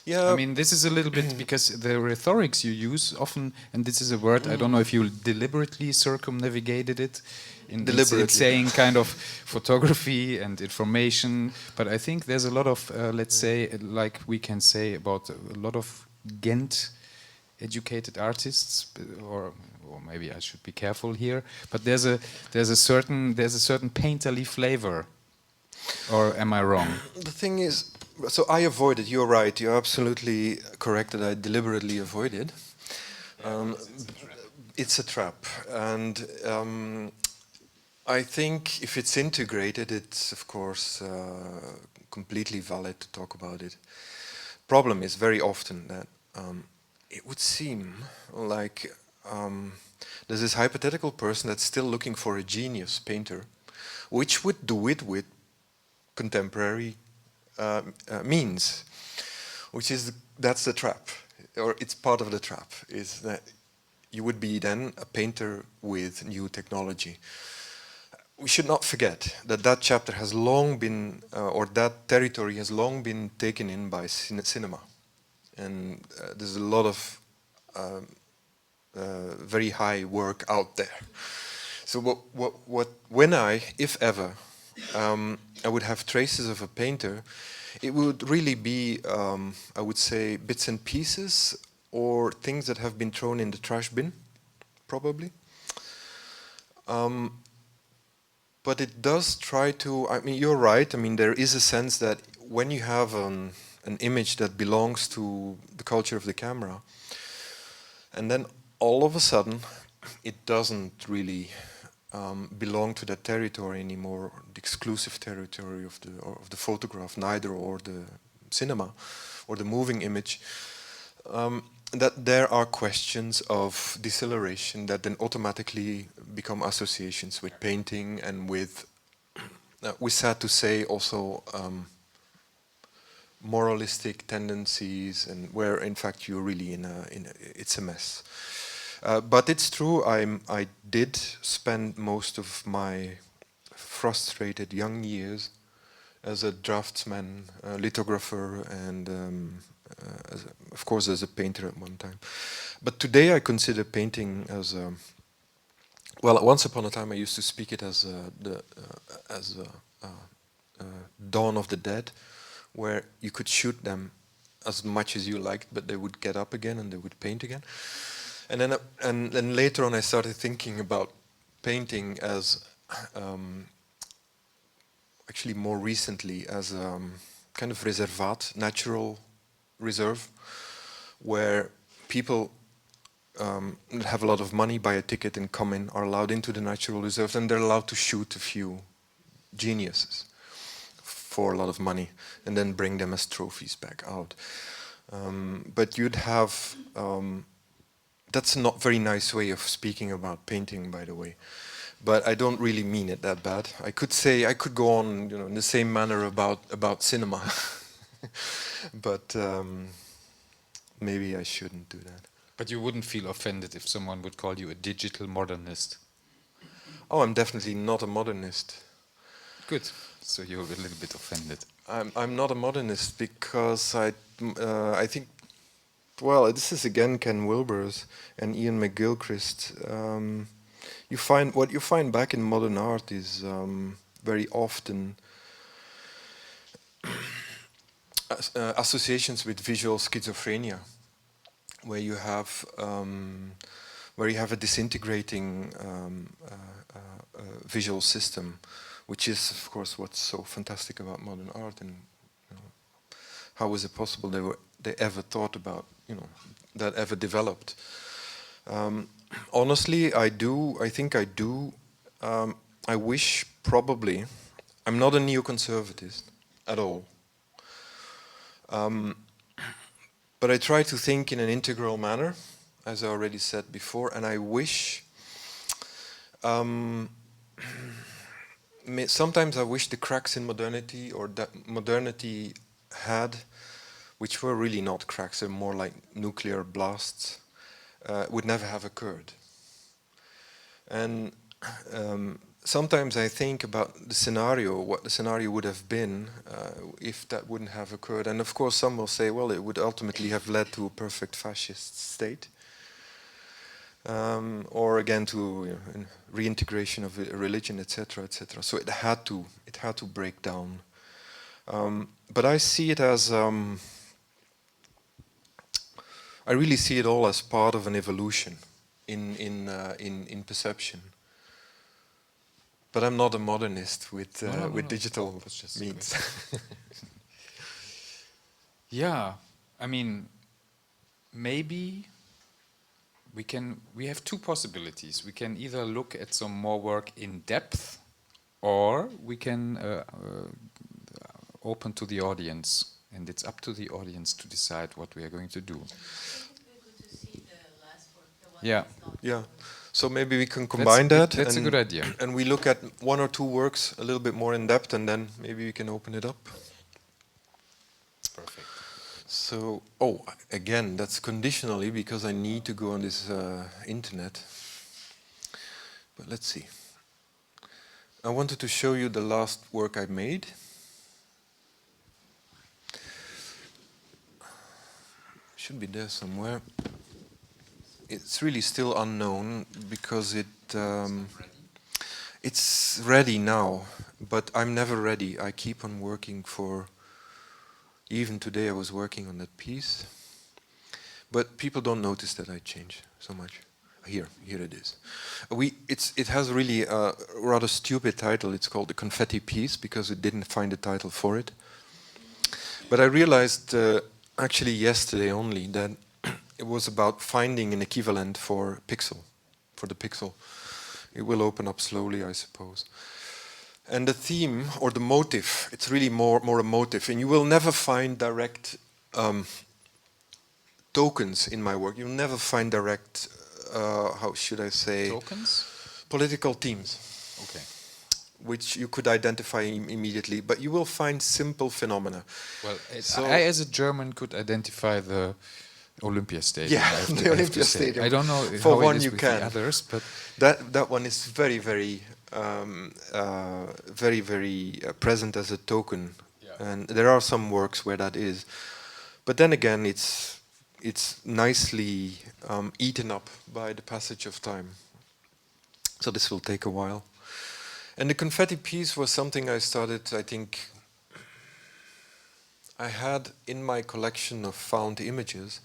Yeah. I mean, this is a little bit because the rhetorics you use often, and this is a word, I don't know if you deliberately circumnavigated it in saying kind of photography and information, but I think there's a lot of, let's say, like we can say about a lot of Ghent educated artists, or maybe I should be careful here, but there's a certain painterly flavor, or am I wrong? The thing is, so I avoided. You're right. You're absolutely correct that I deliberately avoided. It's a trap, and I think if it's integrated, it's of course completely valid to talk about it. Problem is very often that it would seem like there's this hypothetical person that's still looking for a genius painter, which would do it with contemporary means, that's the trap, or it's part of the trap, is that you would be then a painter with new technology. We should not forget that chapter has long been, or that territory has long been taken in by cinema, and there's a lot of very high work out there. So when if ever, I would have traces of a painter, it would really be, I would say, bits and pieces or things that have been thrown in the trash bin, probably. But it does try to, I mean, you're right, I mean, there is a sense that when you have an image that belongs to the culture of the camera, and then all of a sudden, it doesn't really belong to that territory anymore, the exclusive territory of the photograph, neither, or the cinema, or the moving image. That there are questions of deceleration that then automatically become associations with painting and with, we sad to say, also moralistic tendencies, and where in fact you're really it's a mess. But it's true, I did spend most of my frustrated young years as a draftsman, lithographer, and of course as a painter at one time. But today I consider painting as well, once upon a time I used to speak it as the Dawn of the Dead, where you could shoot them as much as you liked, but they would get up again and they would paint again. And then and then later on I started thinking about painting as actually more recently as kind of reservat, natural reserve, where people that have a lot of money, buy a ticket and come in, are allowed into the natural reserve, and they're allowed to shoot a few geniuses for a lot of money and then bring them as trophies back out. But you'd have, that's a not very nice way of speaking about painting, by the way. But I don't really mean it that bad. I could say, I could go on, you know, in the same manner about cinema. But maybe I shouldn't do that. But you wouldn't feel offended if someone would call you a digital modernist. Oh, I'm definitely not a modernist. Good. So you're a little bit offended. I'm not a modernist because I think, well, this is again Ken Wilber's and Ian McGilchrist. You find what you find back in modern art is very often associations with visual schizophrenia, where you have a disintegrating visual system, which is of course what's so fantastic about modern art. And you know, how was it possible they ever thought about, you know, that ever developed? Honestly, I think I do. I wish, probably, I'm not a neoconservatist at all. But I try to think in an integral manner, as I already said before, and I wish, sometimes I wish the cracks in modernity, or that modernity had, which were really not cracks, they're more like nuclear blasts, would never have occurred. And sometimes I think about the scenario, what the scenario would have been if that wouldn't have occurred. And of course some will say, well, it would ultimately have led to a perfect fascist state. Or again to, you know, reintegration of religion, etc., etc. So it had to break down. But I see it as, I really see it all as part of an evolution in perception. But I'm not a modernist with digital means. Yeah, I mean, maybe we have two possibilities. We can either look at some more work in depth, or we can open to the audience, and it's up to the audience to decide what we are going to do. Yeah. Yeah. So maybe we can combine that. That's a good idea. And we look at one or two works a little bit more in depth, and then maybe we can open it up. Perfect. So, oh, again, that's conditionally because I need to go on this internet. But let's see. I wanted to show you the last work I made. Should be there somewhere. It's really still unknown because it's ready now, but I'm never ready. I keep on working for, even today I was working on that piece, but people don't notice that I change so much. Here it is. It has really a rather stupid title. It's called the Confetti Piece because we didn't find a title for it. But I realized actually yesterday only that it was about finding an equivalent for the pixel. It will open up slowly, I suppose. And the theme, or the motive, it's really more a motive. And you will never find direct tokens in my work. You'll never find direct, how should I say? Tokens? Political themes. Okay. Which you could identify immediately. But you will find simple phenomena. Well, I as a German could identify the Olympia Stadium. Yeah, the Olympia Stadium. I don't know for how one it is you with can. the others, but that one is very present as a token. Yeah. And there are some works where that is, but then again, it's nicely eaten up by the passage of time. So this will take a while. And the Confetti Piece was something I started, I think, I had in my collection of found images,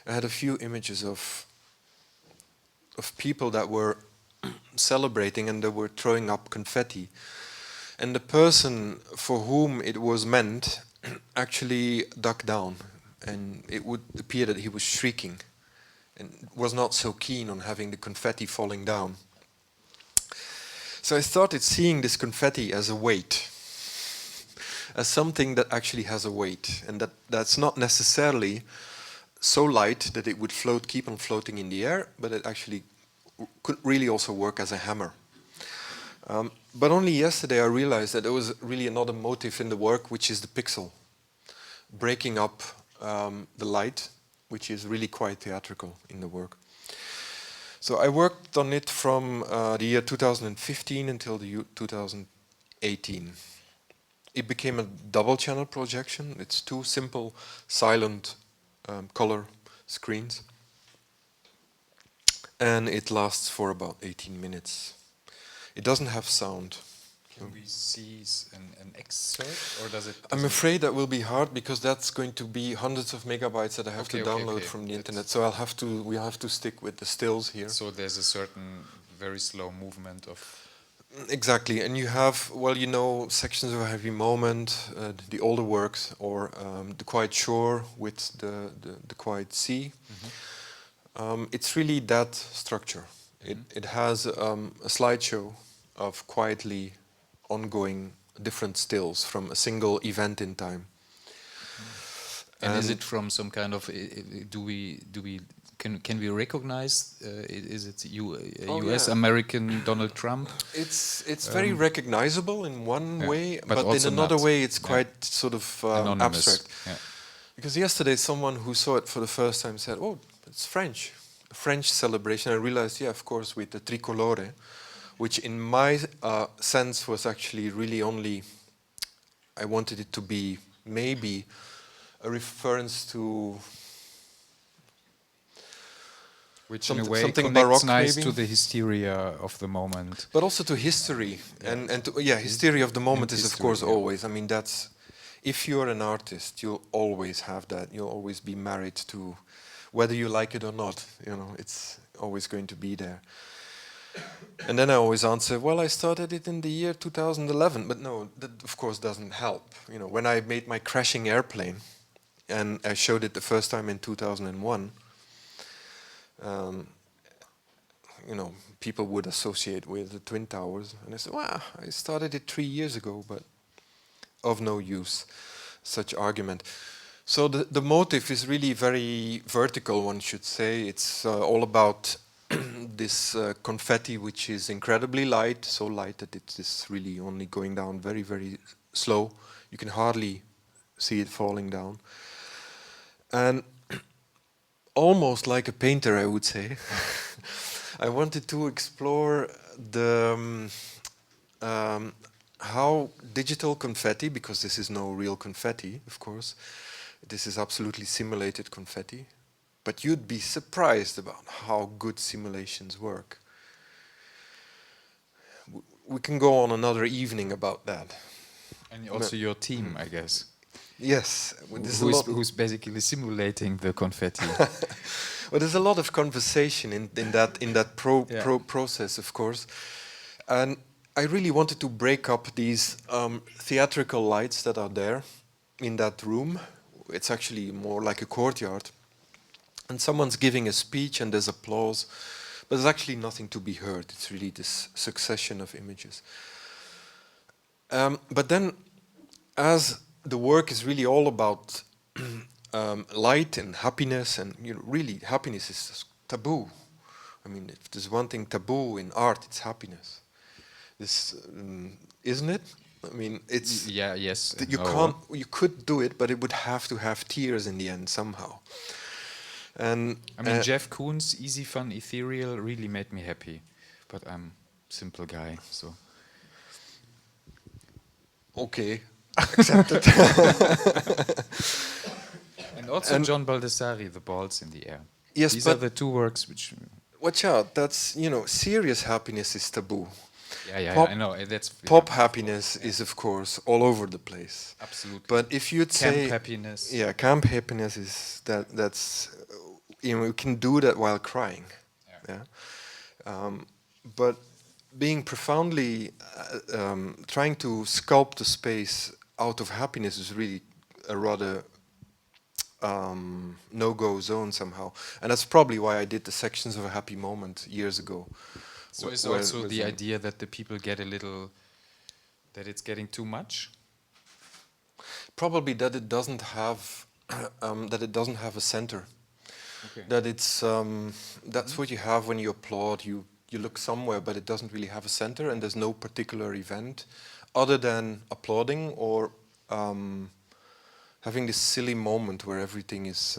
I had a few images of of people that were celebrating, and they were throwing up confetti. And the person for whom it was meant actually ducked down, and it would appear that he was shrieking and was not so keen on having the confetti falling down. So I started seeing this confetti as a weight, as something that actually has a weight, and that's not necessarily so light that it would keep on floating in the air, but it actually could really also work as a hammer. But only yesterday I realized that there was really another motive in the work, which is the pixel, breaking up the light, which is really quite theatrical in the work. So I worked on it from the year 2015 until the year 2018. It became a double channel projection. It's two simple silent color screens, and it lasts for about 18 minutes. It doesn't have sound. Can we see an excerpt, or does it? I'm afraid that will be hard, because that's going to be hundreds of megabytes that I have to download from the internet. So we have to stick with the stills here. So there's a certain very slow movement of. Exactly, and you have, well, you know, sections of a heavy moment, the older works, or the quiet shore with the quiet sea. It's really that structure. It has a slideshow of quietly ongoing different stills from a single event in time. And is it from some kind of? Can we recognize? Is it U.S. American Donald Trump? It's very recognizable in one way, but in another not. way it's quite sort of abstract. Yeah. Because yesterday someone who saw it for the first time said, "Oh, it's French, a French celebration." I realized, yeah, of course, with the tricolore, which in my sense was actually really only, I wanted it to be maybe a reference to which in a way something connects baroque, nice maybe, to the hysteria of the moment. but also to history, and to, hysteria of the moment is of course always. I mean, that's, if you're an artist, you'll always have that. You'll always be married to, whether you like it or not. You know, it's always going to be there. And then I always answer, well, I started it in the year 2011, but no, that of course doesn't help. You know, when I made my crashing airplane, and I showed it the first time in 2001. You know, people would associate with the Twin Towers, and I said, well, I started it 3 years ago, but of no use, such argument. So the motive is really very vertical, one should say. It's all about this confetti, which is incredibly light, so light that it is really only going down very, very slow. You can hardly see it falling down. And almost like a painter, I would say, I wanted to explore the how digital confetti, because this is no real confetti, of course, this is absolutely simulated confetti, but you'd be surprised about how good simulations work. We can go on another evening about that. And also your team, I guess. Yes, who's basically simulating the confetti. Well, there's a lot of conversation in that process, of course, and I really wanted to break up these theatrical lights that are there in that room. It's actually more like a courtyard, and someone's giving a speech and there's applause, but there's actually nothing to be heard. It's really this succession of images. But then, as the work is really all about light and happiness, and really happiness is taboo. I mean, if there's one thing taboo in art, it's happiness. This isn't it? I mean, it's yes. You can't. You could do it, but it would have to have tears in the end somehow. And I mean, Jeff Koons' Easy Fun Ethereal really made me happy, but I'm a simple guy, so. Okay. Accepted. And also John Baldessari, The Balls in the Air. Yes, these are the two works which. Watch out! That's serious happiness is taboo. I know that's. Pop happiness is of course all over the place. Absolutely. But if you'd camp say happiness. Yeah, camp happiness is that's you can do that while crying. Yeah. But being profoundly trying to sculpt the space out of happiness is really a rather no-go zone somehow, and that's probably why I did the sections of a happy moment years ago. So is also the idea that the people get a little, that it's getting too much? Probably that it doesn't have a center. Okay. That it's that's what you have when you applaud. You look somewhere, but it doesn't really have a center, and there's no particular event other than applauding or having this silly moment where everything is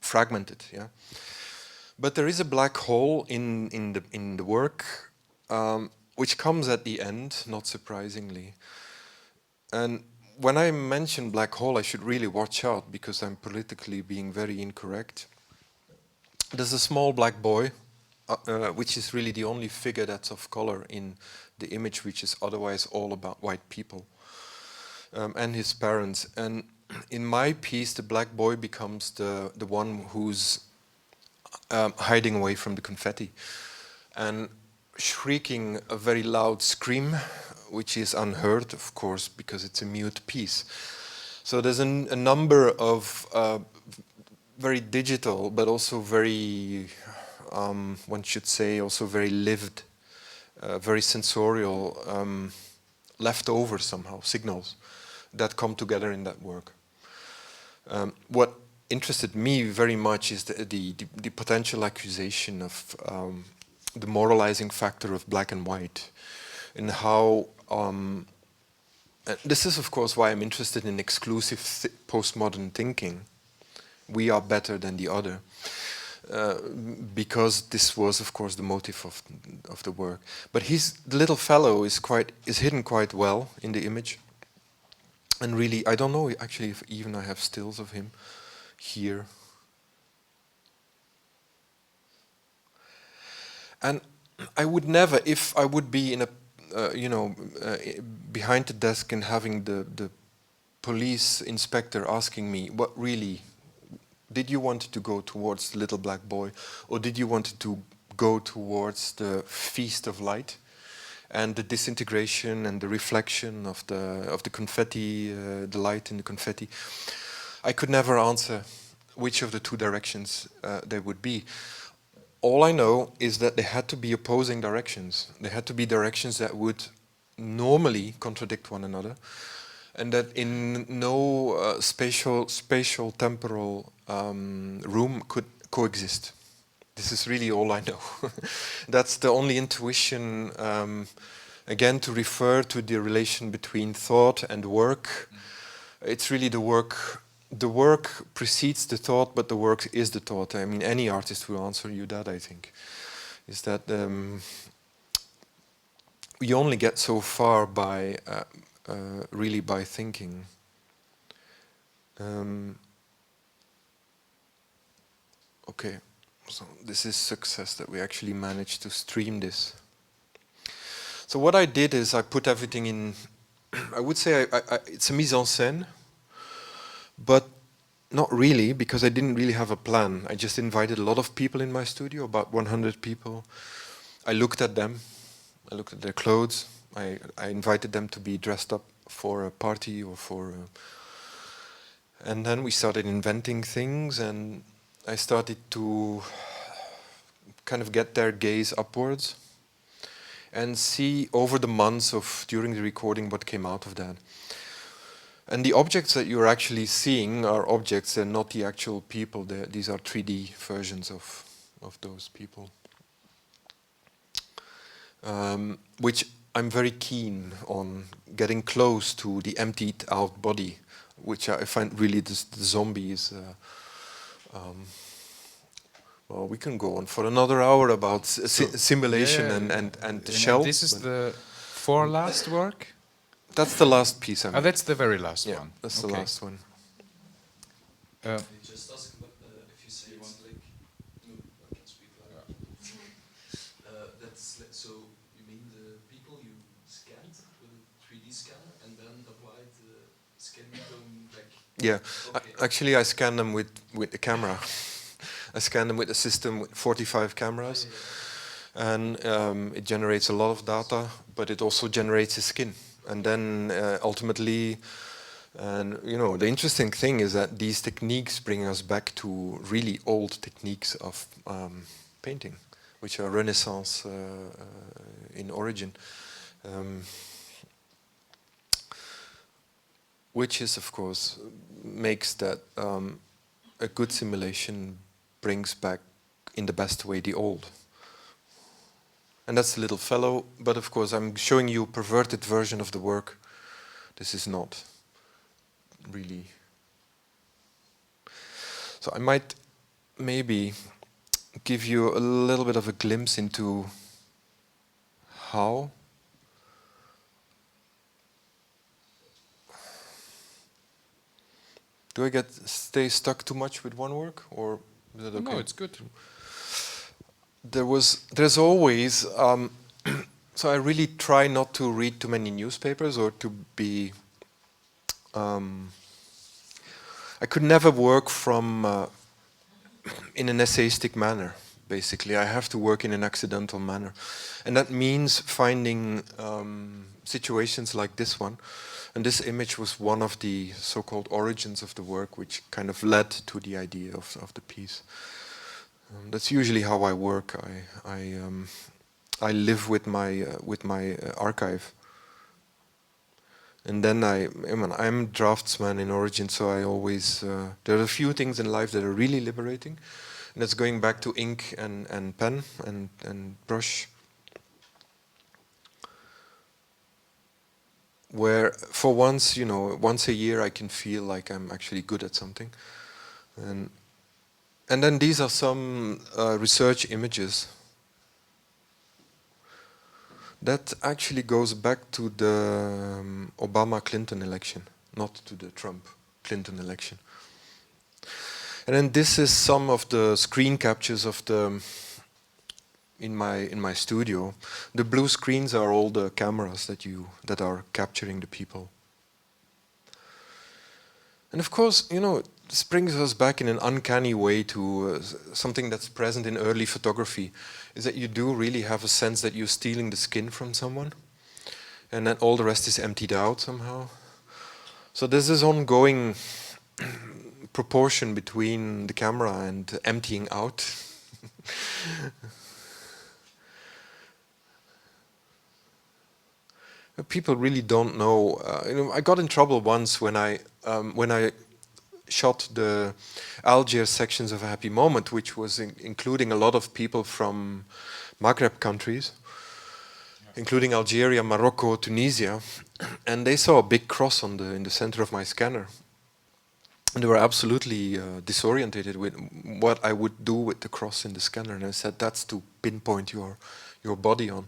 fragmented. Yeah. But there is a black hole in the work, which comes at the end, not surprisingly. And when I mention black hole, I should really watch out because I'm politically being very incorrect. There's a small black boy, which is really the only figure that's of color in the image, which is otherwise all about white people and his parents. And in my piece, the black boy becomes the one who's hiding away from the confetti and shrieking a very loud scream, which is unheard, of course, because it's a mute piece. So there's a number of very digital, but also very, one should say, also very lived, very sensorial, leftover somehow, signals that come together in that work. What interested me very much is the potential accusation of the moralizing factor of black and white, and how this is of course why I'm interested in exclusive postmodern thinking. We are better than the other, because this was of course the motive of the work. But the little fellow is hidden quite well in the image, and really I don't know actually if even I have stills of him here. And I would never, if I would be in a, behind the desk and having the police inspector asking me, what really, did you want to go towards the little black boy, or did you want to go towards the feast of light and the disintegration and the reflection of the confetti, the light in the confetti? I could never answer which of the two directions they would be. All I know is that they had to be opposing directions. They had to be directions that would normally contradict one another, and that in no spatial temporal room could coexist. This is really all I know. That's the only intuition, again, to refer to the relation between thought and work. It's really the work. The work precedes the thought, but the work is the thought. I mean, any artist will answer you that, I think. Is that we only get so far by really by thinking. Okay, so this is success that we actually managed to stream this. So what I did is I put everything in, I would say it's a mise en scène, but not really, because I didn't really have a plan. I just invited a lot of people in my studio, about 100 people. I looked at them, I looked at their clothes, I invited them to be dressed up for a party or for and then we started inventing things, and I started to kind of get their gaze upwards and see over the months of during the recording what came out of that. And the objects that you're actually seeing are objects, they're not the actual people. These are 3D versions of those people. Which I'm very keen on getting close to the emptied out body, which I find really the zombie is... well, we can go on for another hour about simulation and the shell. This is the last work? That's the last piece I made. Oh, that's the very last one. That's the last one. Just ask if you say it's like, no, I can speak louder. That's like, so you mean the people you scanned with a 3D scanner and then applied the scanning tone back? Yeah, Okay. actually I scan them with the camera. I scan them with a system with 45 cameras. and it generates a lot of data, but it also generates a skin. And then ultimately, and you know, the interesting thing is that these techniques bring us back to really old techniques of painting, which are Renaissance in origin. Which is, of course, makes that a good simulation brings back in the best way the old. And that's the little fellow, but of course I'm showing you a perverted version of the work. This is not really. So I might maybe give you a little bit of a glimpse into how do I stay stuck too much with one work, or is it okay? No, it's good. There's always, so I really try not to read too many newspapers or to be, I could never work from, in an essayistic manner, basically. I have to work in an accidental manner. And that means finding situations like this one. And this image was one of the so-called origins of the work, which kind of led to the idea of the piece. That's usually how I work. I live with my archive, and then I'm a draftsman in origin, so I always there are a few things in life that are really liberating, and that's going back to ink and pen and brush. Where for once, you know, once a year I can feel like I'm actually good at something. And then these are some research images. That actually goes back to the Obama-Clinton election, not to the Trump-Clinton election. And then this is some of the screen captures of the in my studio. The blue screens are all the cameras that are capturing the people. And of course, you know, this brings us back in an uncanny way to something that's present in early photography, is that you do really have a sense that you're stealing the skin from someone, and that all the rest is emptied out somehow. So there's this ongoing proportion between the camera and emptying out. People really don't know. You know, I got in trouble once when I shot the Algiers sections of A Happy Moment, which was including a lot of people from Maghreb countries, including Algeria, Morocco, Tunisia, and they saw a big cross in the center of my scanner. And they were absolutely disorientated with what I would do with the cross in the scanner. And I said, that's to pinpoint your body on.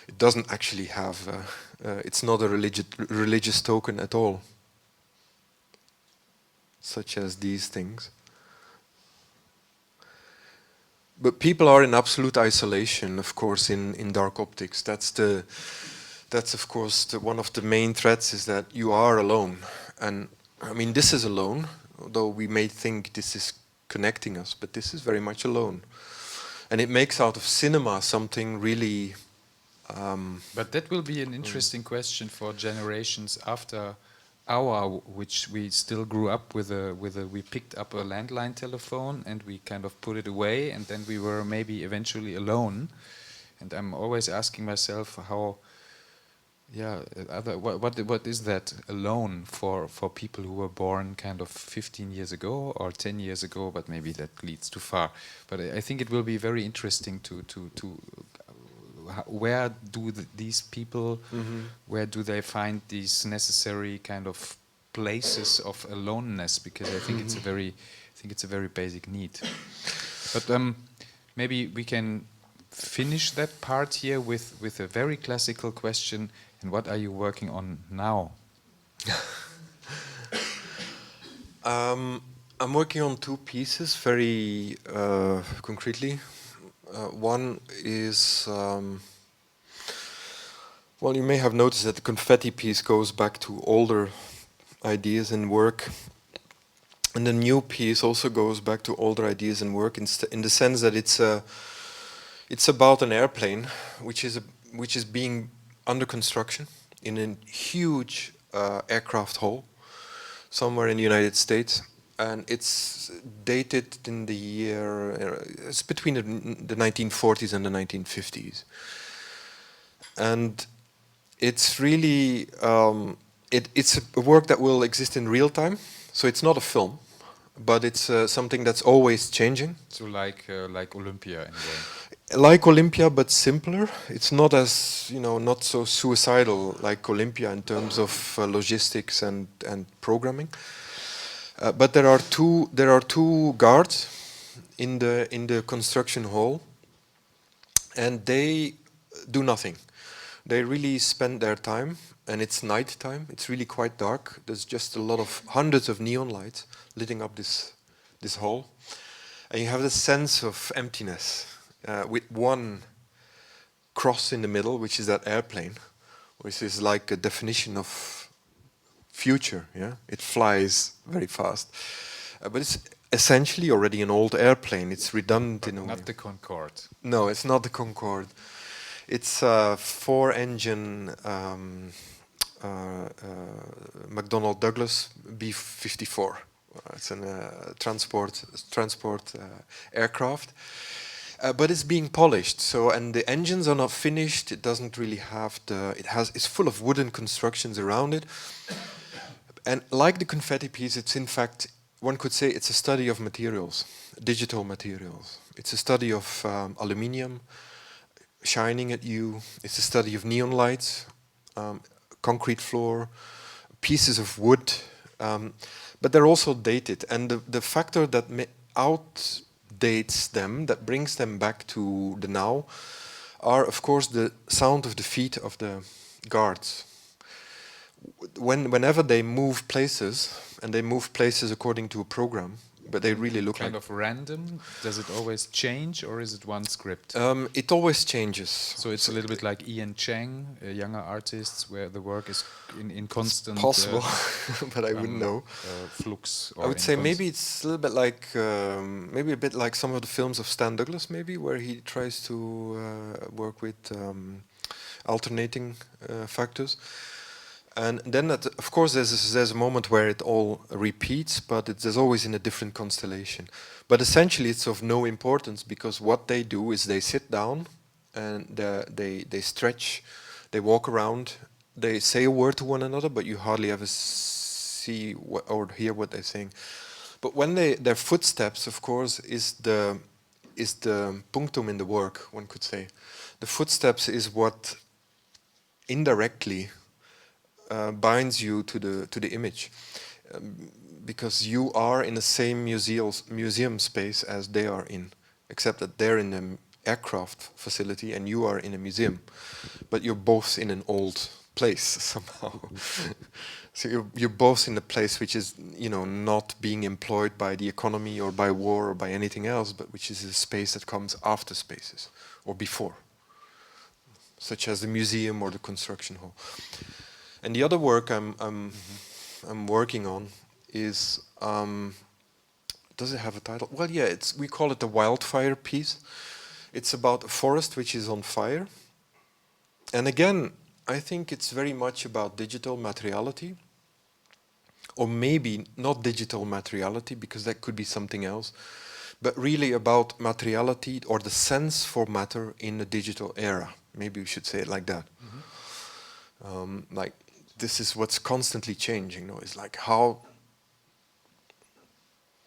It doesn't actually have, it's not a religious token at all, such as these things. But people are in absolute isolation, of course, in dark optics. That's of course one of the main threats, is that you are alone. And I mean, this is alone, although we may think this is connecting us, but this is very much alone. And it makes out of cinema something really... but that will be an interesting question for generations after our, which we still grew up with we picked up a landline telephone and we kind of put it away, and then we were maybe eventually alone. And I'm always asking myself how, what is that alone for people who were born kind of 15 years ago or 10 years ago, but maybe that leads too far. But I think it will be very interesting to where do these people, where do they find these necessary kind of places of aloneness? Because I think it's a very basic need. But maybe we can finish that part here with a very classical question. And what are you working on now? I'm working on two pieces very concretely. One is, well, you may have noticed that the Confetti Piece goes back to older ideas and work. And the new piece also goes back to older ideas and work in the sense that it's It's about an airplane which is being under construction in a huge aircraft hall somewhere in the United States, and it's dated in the year it's between the 1940s and the 1950s, and it's really it's a work that will exist in real time. So it's not a film, but it's something that's always changing. So like Olympia in a way. Like Olympia, but simpler. It's not as, not so suicidal like Olympia in terms of logistics and programming. But there are two guards in the construction hall, and they do nothing. They really spend their time, and it's night time. It's really quite dark. There's just hundreds of neon lights lighting up this hall, and you have this sense of emptiness. With one cross in the middle, which is that airplane, which is like a definition of future. Yeah, it flies very fast, but it's essentially already an old airplane. It's redundant in a way. Not the Concorde. No, it's not the Concorde. It's a four-engine McDonnell Douglas B-54. It's a transport aircraft. But it's being polished, and the engines are not finished. It doesn't really have it's full of wooden constructions around it. And like the Confetti Piece, it's in fact, one could say it's a study of materials, digital materials. It's a study of aluminium shining at you. It's a study of neon lights, concrete floor, pieces of wood, but they're also dated. And the factor that outdates them, that brings them back to the now, are of course the sound of the feet of the guards. Whenever they move places, and they move places according to a program, but they really look kind of random. Does it always change, or is it one script? It always changes. So it's a little bit like Ian Cheng, younger artists, where the work is in constant. Possible, but I wouldn't know. Flux. I would say maybe it's a little bit like maybe a bit like some of the films of Stan Douglas, maybe, where he tries to work with alternating factors. And then, of course, there's a moment where it all repeats, but there's always in a different constellation. But essentially, it's of no importance, because what they do is they sit down and they stretch, they walk around, they say a word to one another, but you hardly ever see or hear what they're saying. But when their footsteps, of course, is the punctum in the work, one could say. The footsteps is what indirectly binds you to the image, because you are in the same museum space as they are in, except that they're in an aircraft facility and you are in a museum, but you're both in an old place somehow. So you're both in a place which is, not being employed by the economy or by war or by anything else, but which is a space that comes after spaces or before, such as the museum or the construction hall. And the other work I'm working on is, does it have a title? Well, yeah, we call it the Wildfire piece. It's about a forest which is on fire. And again, I think it's very much about digital materiality, or maybe not digital materiality, because that could be something else, but really about materiality or the sense for matter in the digital era. Maybe we should say it like that. Like, this is what's constantly changing. It's like, how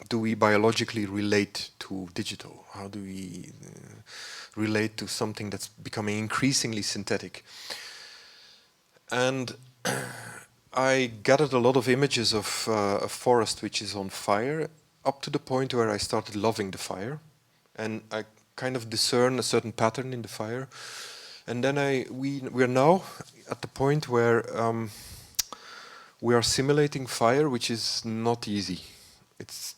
do we biologically relate to digital? How do we relate to something that's becoming increasingly synthetic? And I gathered a lot of images of a forest which is on fire, up to the point where I started loving the fire, and I kind of discern a certain pattern in the fire. And then we're now at the point where we are simulating fire, which is not easy. It's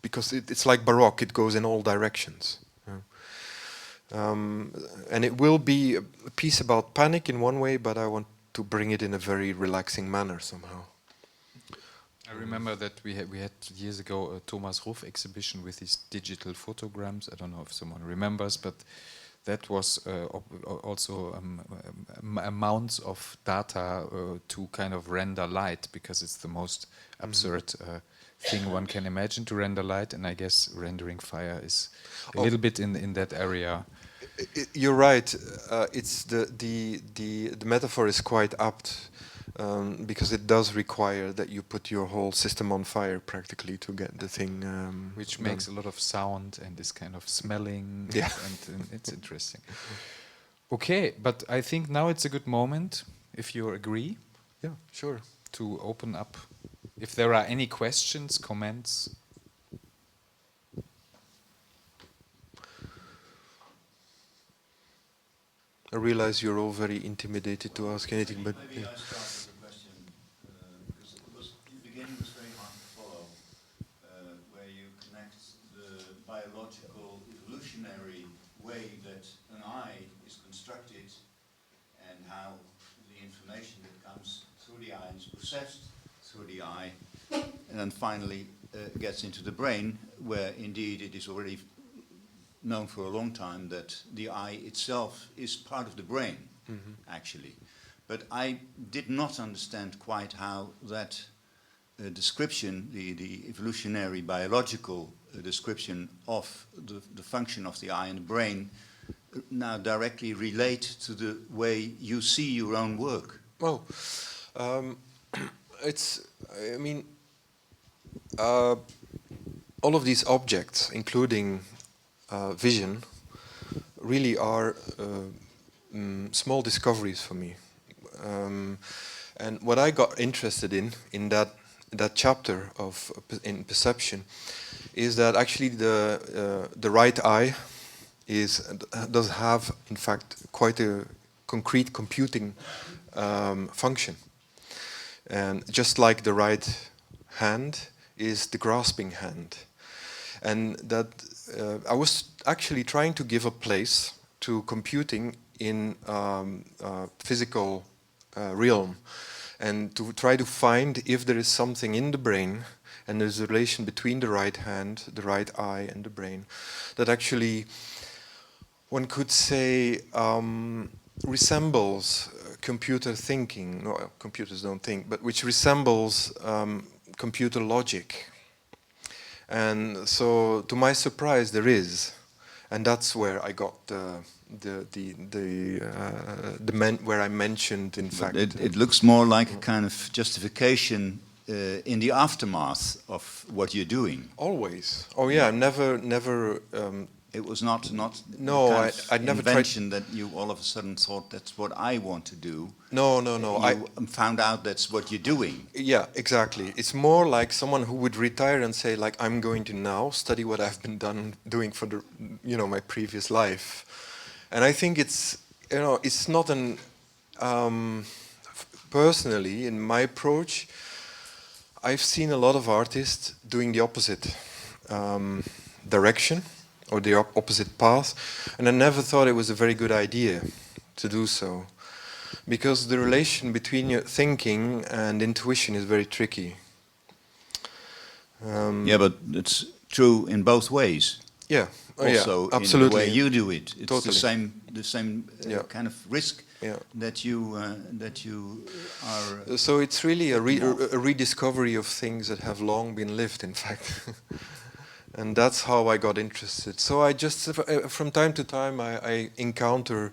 because it's like Baroque, it goes in all directions. And it will be a piece about panic in one way, but I want to bring it in a very relaxing manner somehow. I remember that we had years ago a Thomas Ruff exhibition with his digital photograms. I don't know if someone remembers, but that was also amounts of data to kind of render light, because it's the most absurd thing one can imagine to render light, and I guess rendering fire is a little bit in that area. You're right. It's the metaphor is quite apt. Because it does require that you put your whole system on fire practically to get the thing Which done. makes a lot of sound and this kind of smelling, Yeah. and it's interesting. Okay, but I think now it's a good moment, if you agree, Yeah, sure. to open up. If there are any questions, comments. I realize you're all very intimidated to ask anything, but Maybe I start with a question, because the beginning was very hard to follow, where you connect the biological evolutionary way that an eye is constructed and how the information that comes through the eye is processed through the eye, and then finally gets into the brain, where indeed it is already known for a long time that the eye itself is part of the brain, actually. But I did not understand quite how that description, the evolutionary biological description of the function of the eye and the brain, now directly relate to the way you see your own work. Oh, it's, I mean, all of these objects, including vision, really are small discoveries for me. And what I got interested in that chapter of in perception is that actually the right eye does have, in fact, quite a concrete computing function. And just like the right hand is the grasping hand. And that I was actually trying to give a place to computing in physical realm, and to try to find if there is something in the brain, and there's a relation between the right hand, the right eye, and the brain, that actually, one could say, resembles computer thinking. No, computers don't think, but which resembles computer logic. And so, to my surprise, there is, and that's where I got where I mentioned, in fact, it looks more like a kind of justification in the aftermath of what you're doing. Always. Oh yeah, never. It was not No, the kind of I'd never invention that you all of a sudden thought that's what I want to do. No. You found out that's what you're doing. Yeah, exactly. It's more like someone who would retire and say, like, I'm going to now study what I've been doing for the, my previous life. And I think it's, it's not an, personally, in my approach, I've seen a lot of artists doing the opposite direction, or the opposite path, and I never thought it was a very good idea to do so, because the relation between your thinking and intuition is very tricky. Yeah, but it's true in both ways. Yeah, Also, yeah, absolutely. in the way you do it, it's Totally. the same Yeah. kind of risk Yeah. that you are. So it's really a rediscovery of things that have long been lived, in fact. And that's how I got interested. So I just, from time to time, I encounter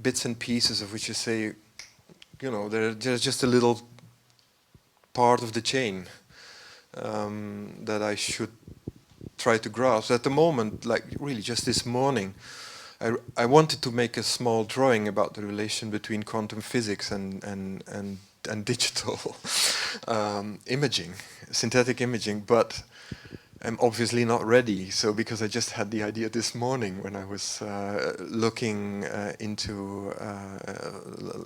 bits and pieces of which you say, there's just a little part of the chain that I should try to grasp. At the moment, like really just this morning, I wanted to make a small drawing about the relation between quantum physics and digital imaging, synthetic imaging, but I'm obviously not ready. So because I just had the idea this morning when I was looking into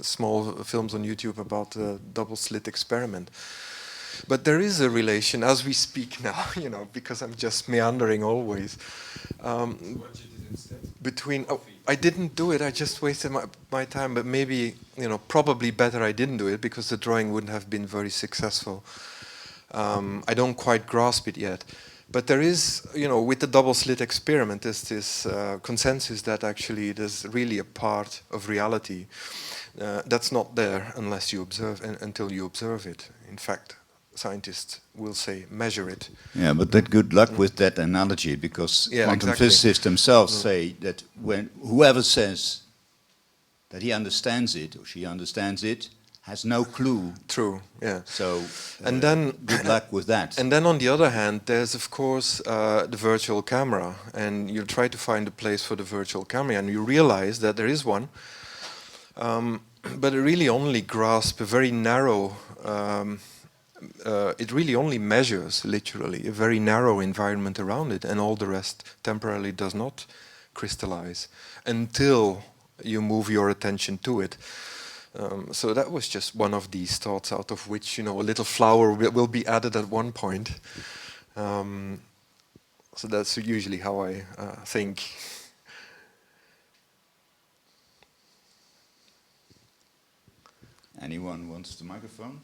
small films on YouTube about the double slit experiment. But there is a relation as we speak now, because I'm just meandering always. What you did instead? Between, I didn't do it. I just wasted my time. But maybe, probably better I didn't do it, because the drawing wouldn't have been very successful. I don't quite grasp it yet. But there is, with the double slit experiment, there's this consensus that actually it is really a part of reality that's not there unless you observe, until you observe it. In fact, scientists will say measure it. Yeah, but that good luck with that analogy, because quantum physicists themselves say that when whoever says that he understands it or she understands it has no clue. True, yeah. So, and then good luck with that. And then on the other hand, there's of course the virtual camera, and you try to find a place for the virtual camera, and you realize that there is one, but it really only grasps a very narrow, it really only measures, literally, a very narrow environment around it, and all the rest temporarily does not crystallize until you move your attention to it. So that was just one of these thoughts, out of which, a little flower will be added at one point. So that's usually how I think. Anyone wants the microphone?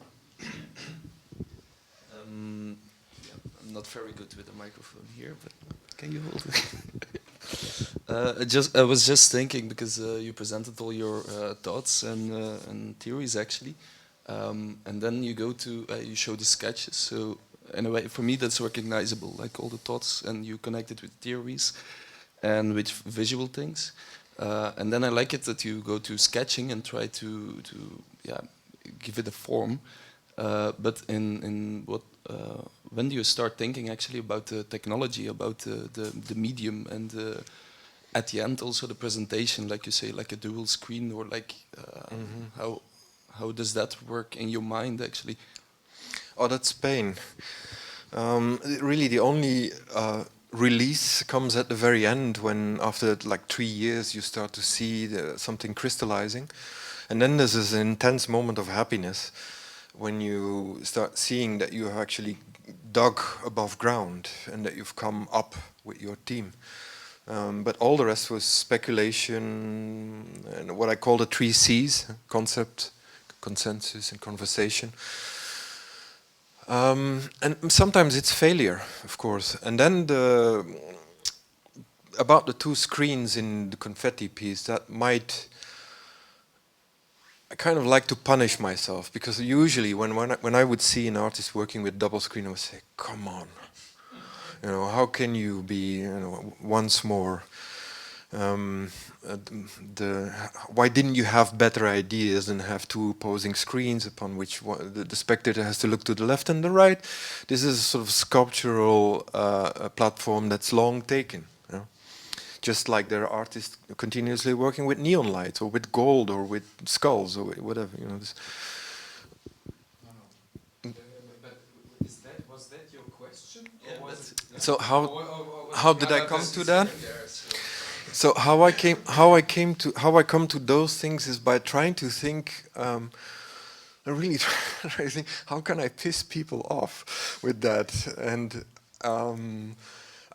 I'm not very good with the microphone here, but can you hold it? I was just thinking, because you presented all your thoughts and theories actually, and then you go to you show the sketches. So in a way, for me, that's recognizable, like all the thoughts, and you connect it with theories and with visual things. And then I like it that you go to sketching and try to give it a form. But in what when do you start thinking actually about the technology, about the medium, and at the end also the presentation, like you say, like a dual screen, or like how does that work in your mind actually? Oh, that's pain. Really, the only release comes at the very end, when after like 3 years you start to see something crystallizing, and then there's this intense moment of happiness when you start seeing that you have actually dug above ground and that you've come up with your team. But all the rest was speculation and what I call the 3 C's: concept, consensus, and conversation. And sometimes it's failure, of course. And then about the 2 screens in the Confetti piece, that might, I kind of like to punish myself, because usually when I would see an artist working with double screen, I would say, come on, how can you be, once more, why didn't you have better ideas and have 2 opposing screens upon which the spectator has to look to the left and the right? This is a sort of sculptural platform that's long taken. Just like there are artists continuously working with neon lights or with gold or with skulls or whatever. But was that your question? So how did I come to that? So how I come to those things is by trying to think. I really try to think, how can I piss people off with that? And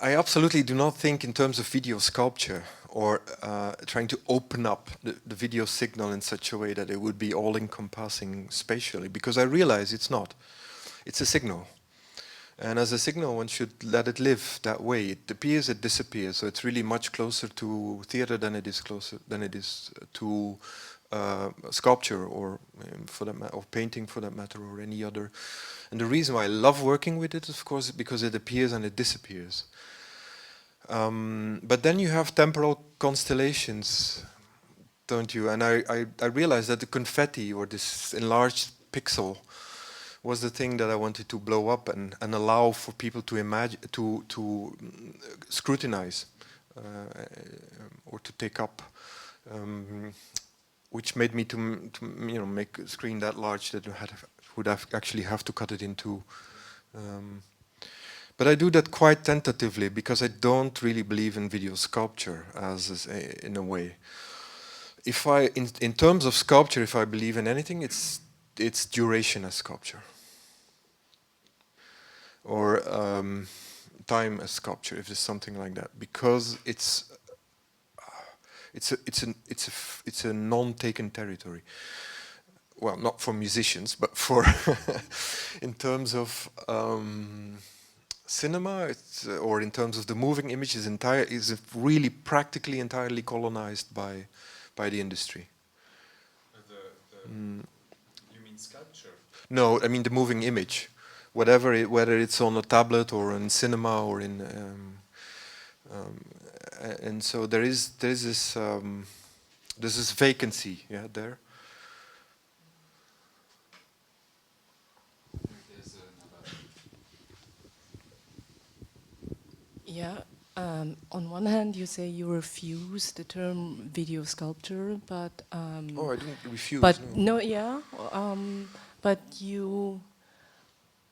I absolutely do not think in terms of video sculpture, or trying to open up the video signal in such a way that it would be all-encompassing spatially, because I realize it's not. It's a signal. And as a signal, one should let it live that way. It appears, it disappears. So it's really much closer to theater than it is to sculpture, or or painting for that matter, or any other. And the reason why I love working with it, of course, is because it appears and it disappears. But then you have temporal constellations, don't you? And I realized that the confetti, or this enlarged pixel, was the thing that I wanted to blow up and allow for people to imagine, to scrutinize, or to take up, which made me to make a screen that large that would actually have to cut it in 2. But I do that quite tentatively, because I don't really believe in video sculpture in a way. If in terms of sculpture, if I believe in anything, it's duration as sculpture, or time as sculpture, if there's something like that, because it's a non-taken territory. well, not for musicians, but for in terms of cinema, or in terms of the moving image, is really practically entirely colonized by the industry. You mean sculpture? No, I mean the moving image, whether it's on a tablet or in cinema or in, and so there's this vacancy, yeah, there. There's another. Yeah. On one hand, you say you refuse the term video sculpture, but Oh, I didn't refuse. but No. no, yeah. But you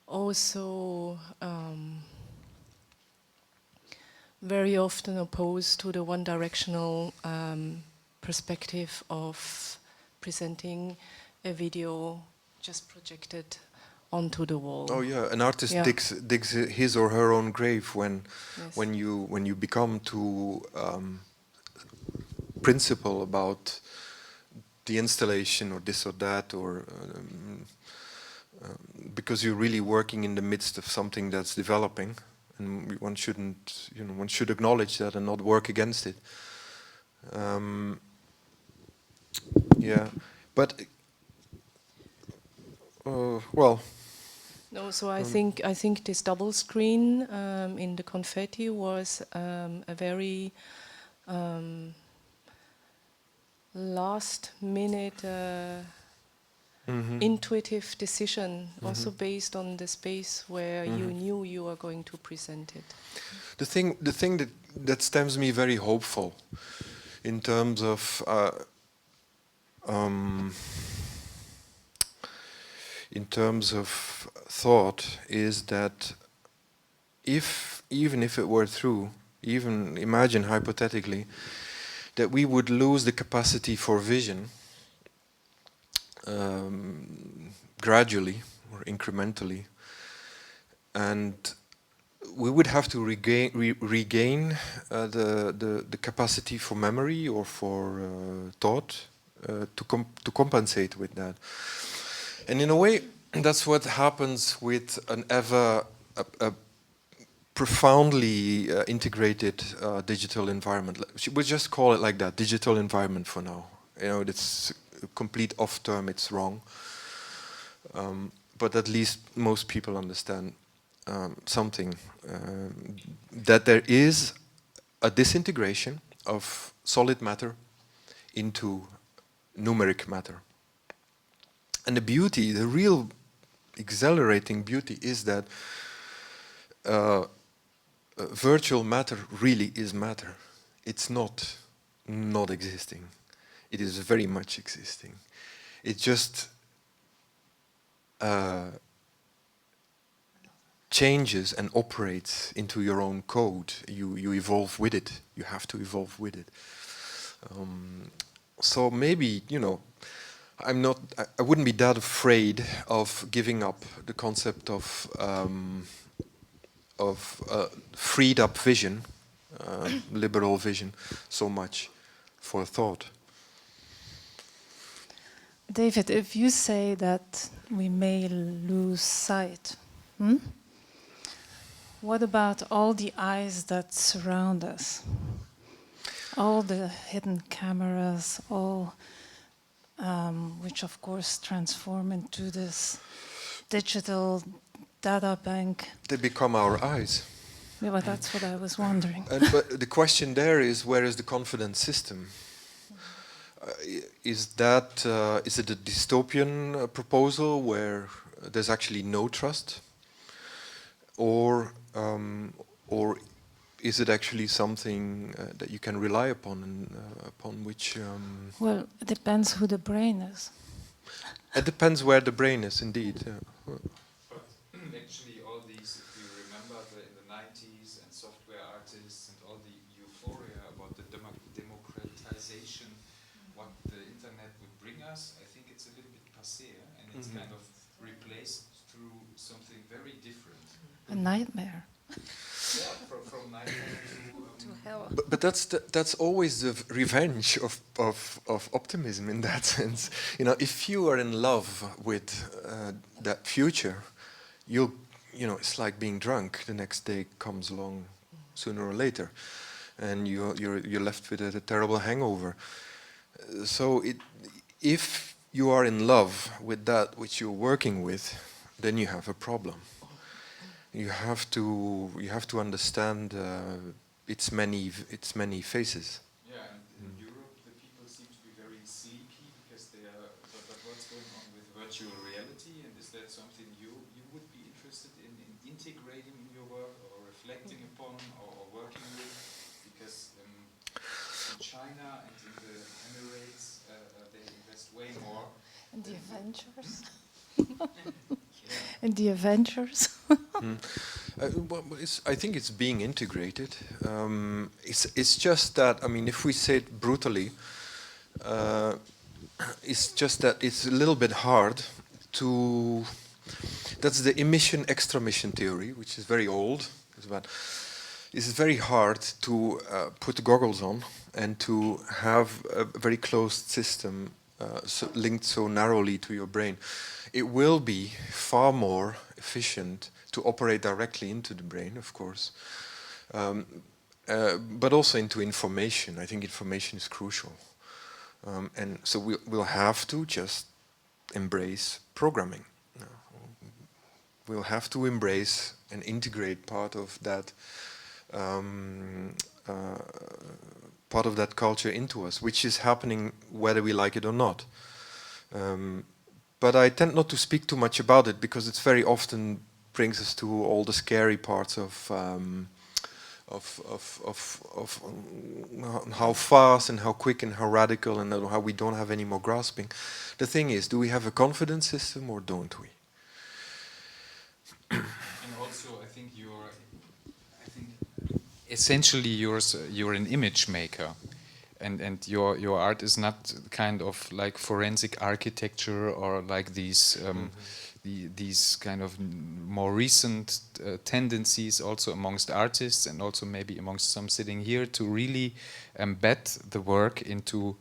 also very often opposed to the one-directional perspective of presenting a video just projected onto the wall. Oh yeah, an artist Yeah. digs his or her own grave Yes. when you become too principle about the installation or this or that, or because you're really working in the midst of something that's developing, and one shouldn't, one should acknowledge that and not work against it. Yeah, but well. No, so I think this double screen in the Confetti was a very last minute intuitive decision, also based on the space where you knew you were going to present it. The thing that stems me very hopeful in terms of thought is that even if it were true, even imagine hypothetically that we would lose the capacity for vision gradually or incrementally, and we would have to regain the capacity for memory or for thought to compensate with that. And in a way, that's what happens with an a profoundly integrated digital environment. We'll just call it like that, digital environment for now. It's a complete off term, it's wrong. But at least most people understand something, that there is a disintegration of solid matter into numeric matter. And the beauty, the real exhilarating beauty, is that virtual matter really is matter. It's not existing. It is very much existing. It just changes and operates into your own code. You evolve with it. You have to evolve with it. So maybe, I wouldn't be that afraid of giving up the concept of freed up vision, liberal vision, so much for thought. David, if you say that we may lose sight, what about all the eyes that surround us? All the hidden cameras, all which of course transform into this digital data bank. They become our eyes. Yeah, well, that's what I was wondering. But the question there is, where is the confidence system? Is it a dystopian proposal where there's actually no trust, or is it actually something that you can rely upon and upon which? Well, it depends who the brain is. It depends where the brain is, indeed. Yeah. But actually, all these, if you remember in the 90s and software artists and all the euphoria about the democratization, what the internet would bring us, I think it's a little bit passé, and it's kind of replaced through something very different. A nightmare. Yeah, from nightmare To hell. so. But that's always the revenge of optimism in that sense. You know, if you are in love with that future, you know, it's like being drunk. The next day comes along sooner or later, and you're left with a terrible hangover. So if you are in love with that which you're working with, then you have a problem. You have to understand its many faces. Yeah, and in Europe the people seem to be very sleepy because they are. But what's going on with virtual reality? And is that something you would be interested in integrating in your work or reflecting upon or working with? Because in China and in the Emirates they invest way more. And the Avengers. And the Avengers. Well, I think it's being integrated. It's just that, I mean, if we say it brutally, it's just that it's a little bit hard to. That's the emission-extramission theory, which is very old. It's very hard to put goggles on and to have a very closed system linked so narrowly to your brain. It will be far more efficient to operate directly into the brain, of course, but also into information. I think information is crucial. And so we'll have to just embrace programming. We'll have to embrace and integrate part of that culture into us, which is happening whether we like it or not. But I tend not to speak too much about it because it's very often brings us to all the scary parts of how fast and how quick and how radical and how we don't have any more grasping. The thing is, do we have a confidence system or don't we? And also, I think essentially you're an image maker, and your art is not kind of like forensic architecture or like these these kind of more recent tendencies also amongst artists and also maybe amongst some sitting here to really embed the work into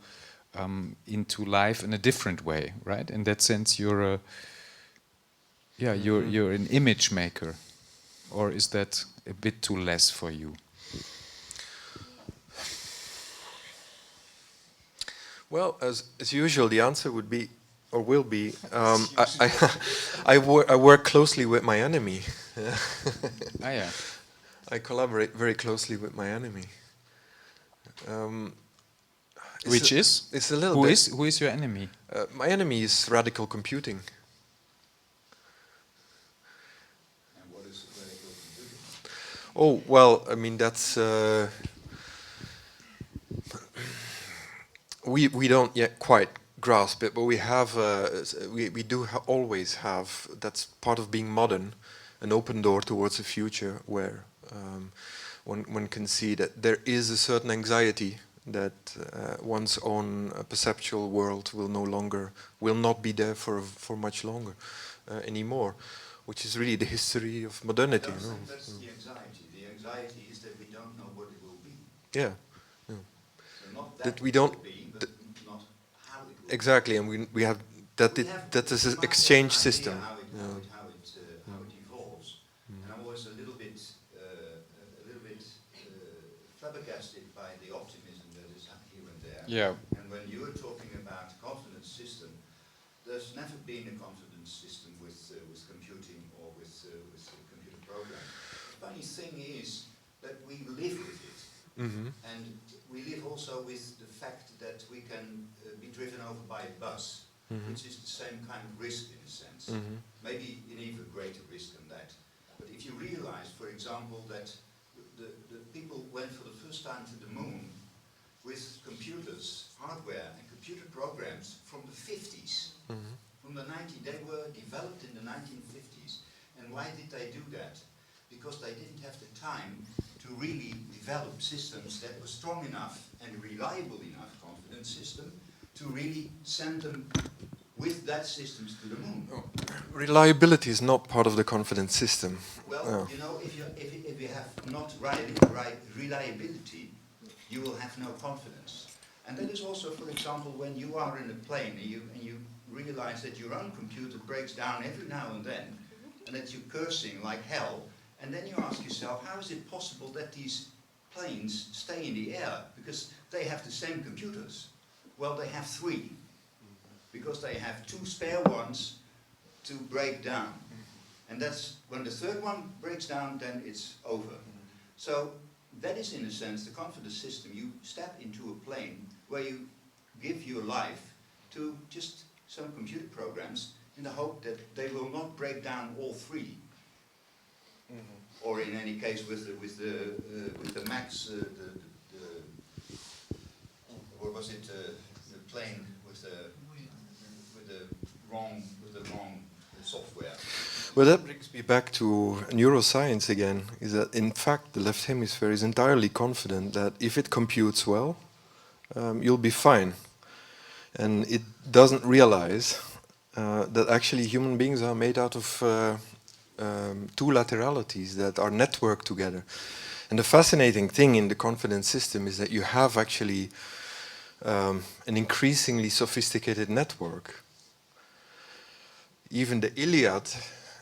life in a different way, right? In that sense, you're an image maker, or is that a bit too less for you? Well, as usual, the answer would be, or will be, I work closely with my enemy. Yeah. I collaborate very closely with my enemy. Which is? It's a little bit. Who is your enemy? My enemy is radical computing. And what is radical computing? Oh, well, I mean, that's... we don't yet quite grasp it, but we have, we do always have, that's part of being modern, an open door towards a future where one can see that there is a certain anxiety that one's own perceptual world will not be there for much longer anymore, which is really the history of modernity. That's the anxiety. The anxiety is that we don't know what it will be. Yeah. So not that we don't. Will be, but not how it will exactly, be. and we have that. That is an exchange system. How it evolves, and I'm always a little bit flabbergasted by the optimism that is here and there. Yeah. And when you are talking about confidence system, there's never been a confidence system with computing or with computer programs. The funny thing is that we live with it, and we live also with the fact that we can be driven over by a bus, which is the same kind of risk in a sense, maybe an even greater risk than that. But if you realize, for example, that the people went for the first time to the moon with computers, hardware and computer programs from the 50s. From the they were developed in the 1950s. And why did they do that? Because they didn't have the time to really develop systems that were strong enough and reliable enough, confidence system, to really send them with that systems to the moon. Oh. Reliability is not part of the confidence system. Well, you know, if you have not reliability, you will have no confidence. And that is also, for example, when you are in a plane and you realize that your own computer breaks down every now and then, and that you're cursing like hell, and then you ask yourself, how is it possible that these planes stay in the air? Because they have the same computers. Well, they have three, because they have two spare ones to break down. And that's when the third one breaks down, then it's over. So that is, in a sense, the confidence system. You step into a plane where you give your life to just some computer programs in the hope that they will not break down all three. Or in any case, with the Max, or was it the plane with the wrong software? Well, that brings me back to neuroscience again, is that in fact the left hemisphere is entirely confident that if it computes well, you'll be fine. And it doesn't realize that actually human beings are made out of two lateralities that are networked together. And the fascinating thing in the confidence system is that you have actually an increasingly sophisticated network. Even the Iliad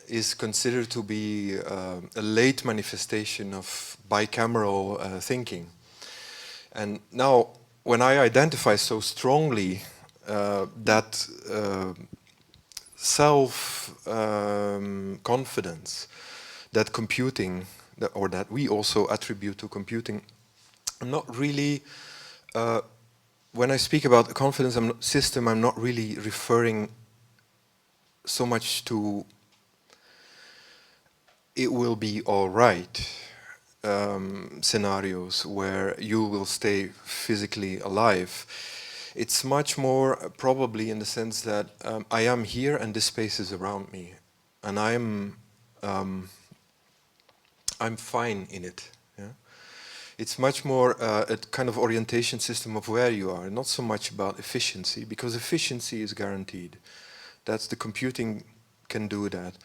is considered to be a late manifestation of bicameral thinking. And now, when I identify so strongly that self-confidence, that computing, or that we also attribute to computing, I'm not really, when I speak about the confidence system, I'm not really referring so much to it will be all right scenarios where you will stay physically alive. It's much more probably in the sense that I am here and this space is around me, and I'm fine in it. Yeah? It's much more a kind of orientation system of where you are, not so much about efficiency, because efficiency is guaranteed. That's the computing can do that.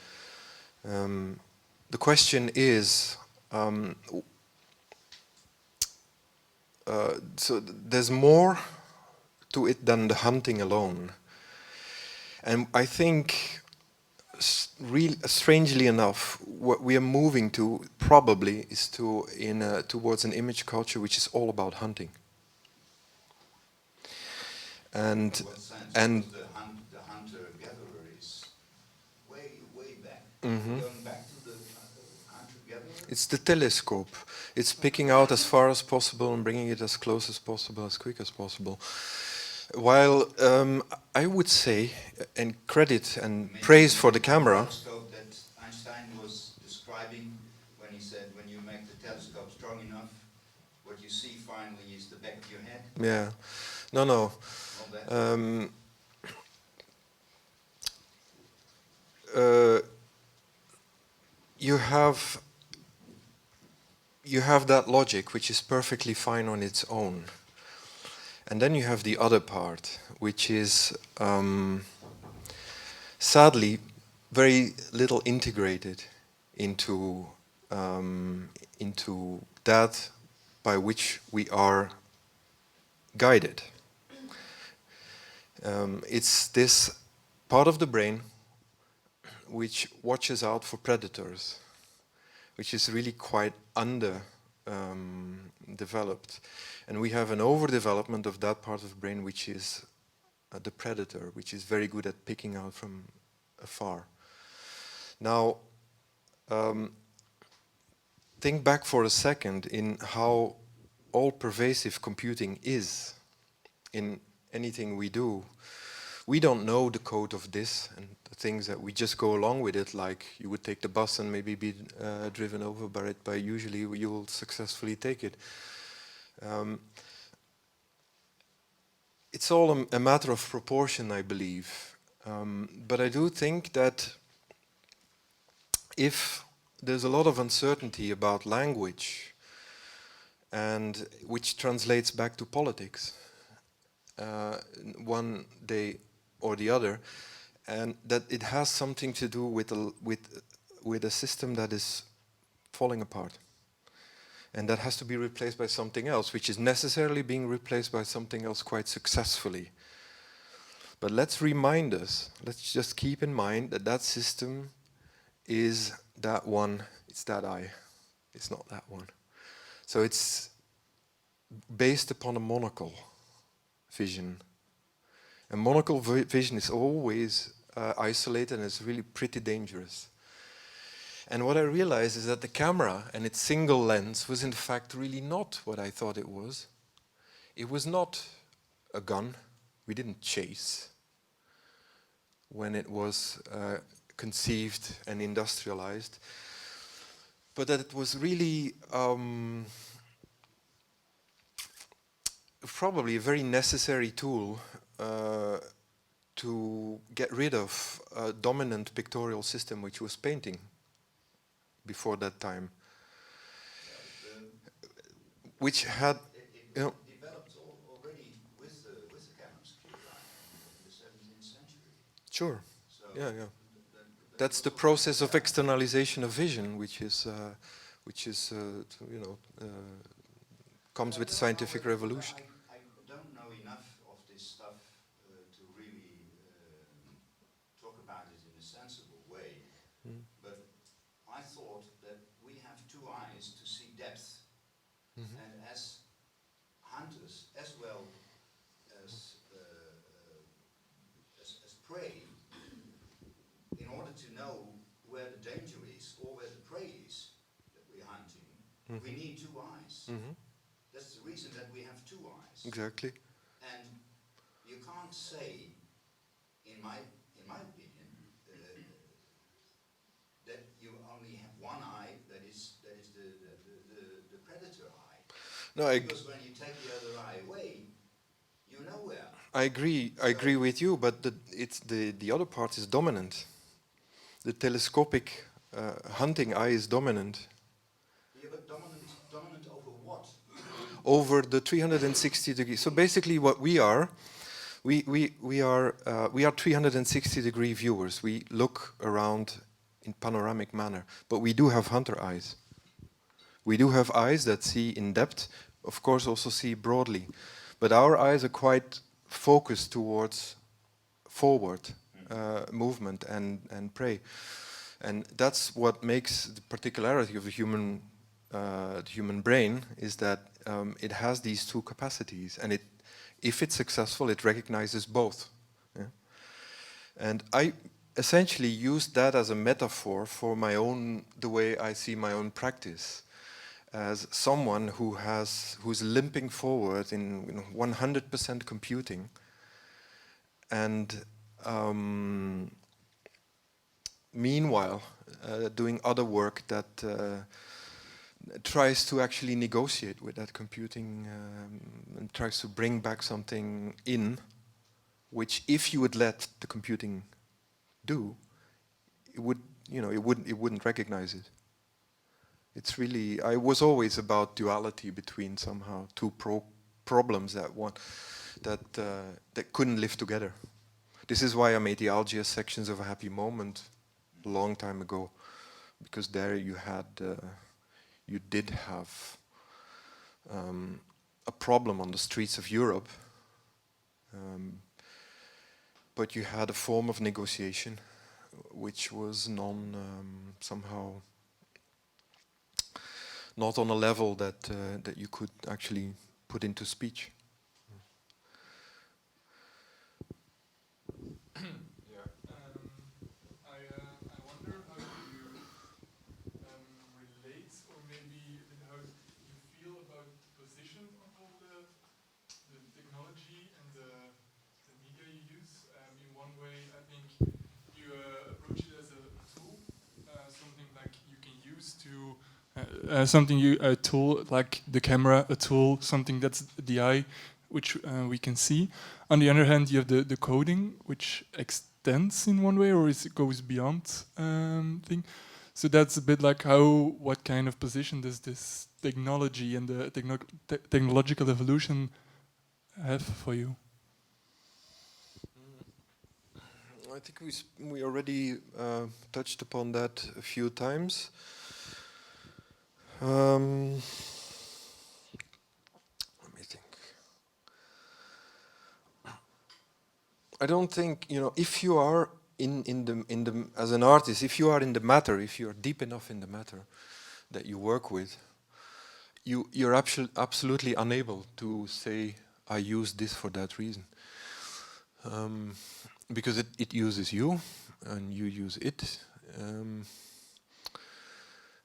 The question is, so there's more to it than the hunting alone. And I think, strangely enough, what we are moving to probably is towards an image culture which is all about hunting. And In what sense? and Because the hunter-gatherer is way back. Mhm. Going back to the hunter-gatherer. It's the telescope. It's picking out as far as possible and bringing it as close as possible, as quick as possible. While I would say, and credit and praise for the camera. The telescope that Einstein was describing when he said, when you make the telescope strong enough, what you see finally is the back of your head. Yeah, no. All that. You have that logic, which is perfectly fine on its own. And then you have the other part, which is sadly very little integrated into that by which we are guided. It's this part of the brain which watches out for predators, which is really quite developed. And we have an overdevelopment of that part of the brain which is the predator, which is very good at picking out from afar. Now, think back for a second in how all pervasive computing is in anything we do. We don't know the code of this and the things that we just go along with it, like you would take the bus and maybe be driven over by it, but usually you will successfully take it. It's all a matter of proportion, I believe. But I do think that if there's a lot of uncertainty about language, and which translates back to politics, one day or the other, and that it has something to do with a system that is falling apart. And that has to be replaced by something else, which is necessarily being replaced by something else quite successfully. But let's remind us, let's just keep in mind that that system is that one, it's that eye, it's not that one. So it's based upon a monocle vision. A monocle vision is always isolated and it's really pretty dangerous. And what I realized is that the camera and its single lens was in fact really not what I thought it was. It was not a gun. We didn't chase when it was conceived and industrialized. But that it was really probably a very necessary tool to get rid of a dominant pictorial system which was painting before that time, which had, you know, developed already with the camera's clear eye in the 17th century. sure, So yeah. That's the process of externalization of vision, which is you know, comes with the scientific revolution. I don't know enough of this stuff to really talk about it in a sensible way. But I thought that we have two eyes to see depth, and as hunters as well as prey, in order to know where the danger is or where the prey is that we're hunting, we need two eyes. That's the reason that we have two eyes. Exactly. And you can't say, in my opinion, that you only have one eye that is the predator eye. No, Because when you take the other eye away, you're nowhere. I agree with you, but the other part is dominant. The telescopic hunting eye is dominant. Yeah, but dominant over what? Over the 360 degrees. So basically, what we are 360 degree viewers. We look around in panoramic manner, but we do have hunter eyes. We do have eyes that see in depth, of course, also see broadly, but our eyes are quite focused towards forward movement and prey, and that's what makes the particularity of the human brain is that it has these two capacities, and if it's successful, it recognizes both. Yeah? And I essentially used that as a metaphor for the way I see my own practice, as someone who's limping forward in 100% computing, and meanwhile doing other work that tries to actually negotiate with that computing and tries to bring back something in, which if you would let the computing do, it wouldn't recognize it. It's really, I was always about duality between somehow two problems that couldn't live together. This is why I made the Algiers sections of A Happy Moment a long time ago, because there you did have a problem on the streets of Europe, but you had a form of negotiation which was somehow not on a level that you could actually put into speech. Yeah, I wonder how you relate, or maybe how you feel about the position of all the technology and the media you use. In one way, I think you approach it as a tool, something like you can use to a tool like the camera, a tool, something that's the eye, which we can see. On the other hand, you have the coding, which extends in one way, or it goes beyond thing. So that's a bit like what kind of position does this technology and the technological evolution have for you? I think we already touched upon that a few times. I don't think, you know, if you are in the as an artist, if you are in the matter, if you are deep enough in the matter that you work with, you're absolutely unable to say, I use this for that reason. Because it uses you, and you use it.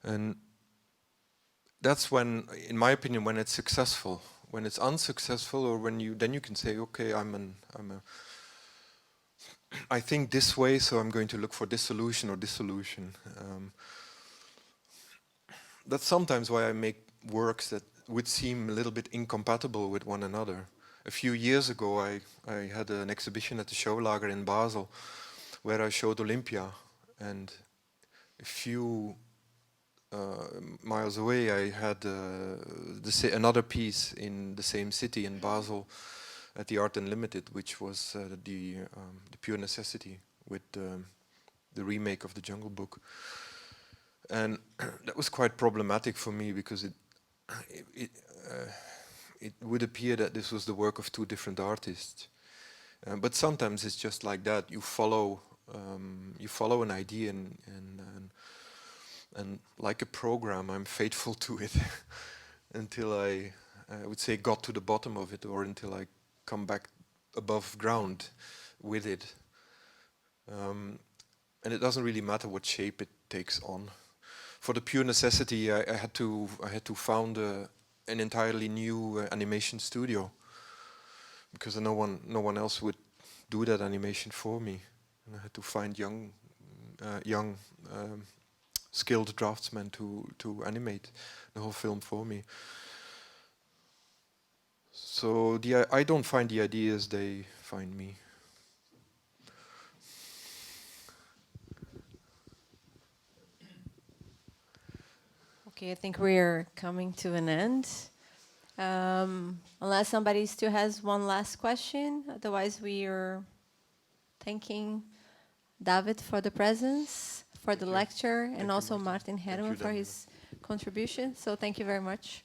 And that's when, in my opinion, when it's successful. When it's unsuccessful, or when then you can say, okay, I think this way, so I'm going to look for this solution or this solution. That's sometimes why I make works that would seem a little bit incompatible with one another. A few years ago, I had an exhibition at the Showlager in Basel, where I showed Olympia, and a few miles away, I had another piece in the same city in Basel, at the Art Unlimited, which was the Pure Necessity, with the remake of the Jungle Book. And that was quite problematic for me, because it would appear that this was the work of two different artists. But sometimes it's just like that. You follow an idea, and like a program, I'm faithful to it until I would say got to the bottom of it, or until I come back above ground with it. And it doesn't really matter what shape it takes on. For the Pure Necessity, I had to found an entirely new animation studio, because no one else would do that animation for me, and I had to find young skilled draftsmen to animate the whole film for me. So I don't find the ideas, they find me. Okay, I think we're coming to an end. Unless somebody still has one last question, otherwise we are thanking David for the presence, for the lecture, and also Martin Germann for his contribution. So thank you very much.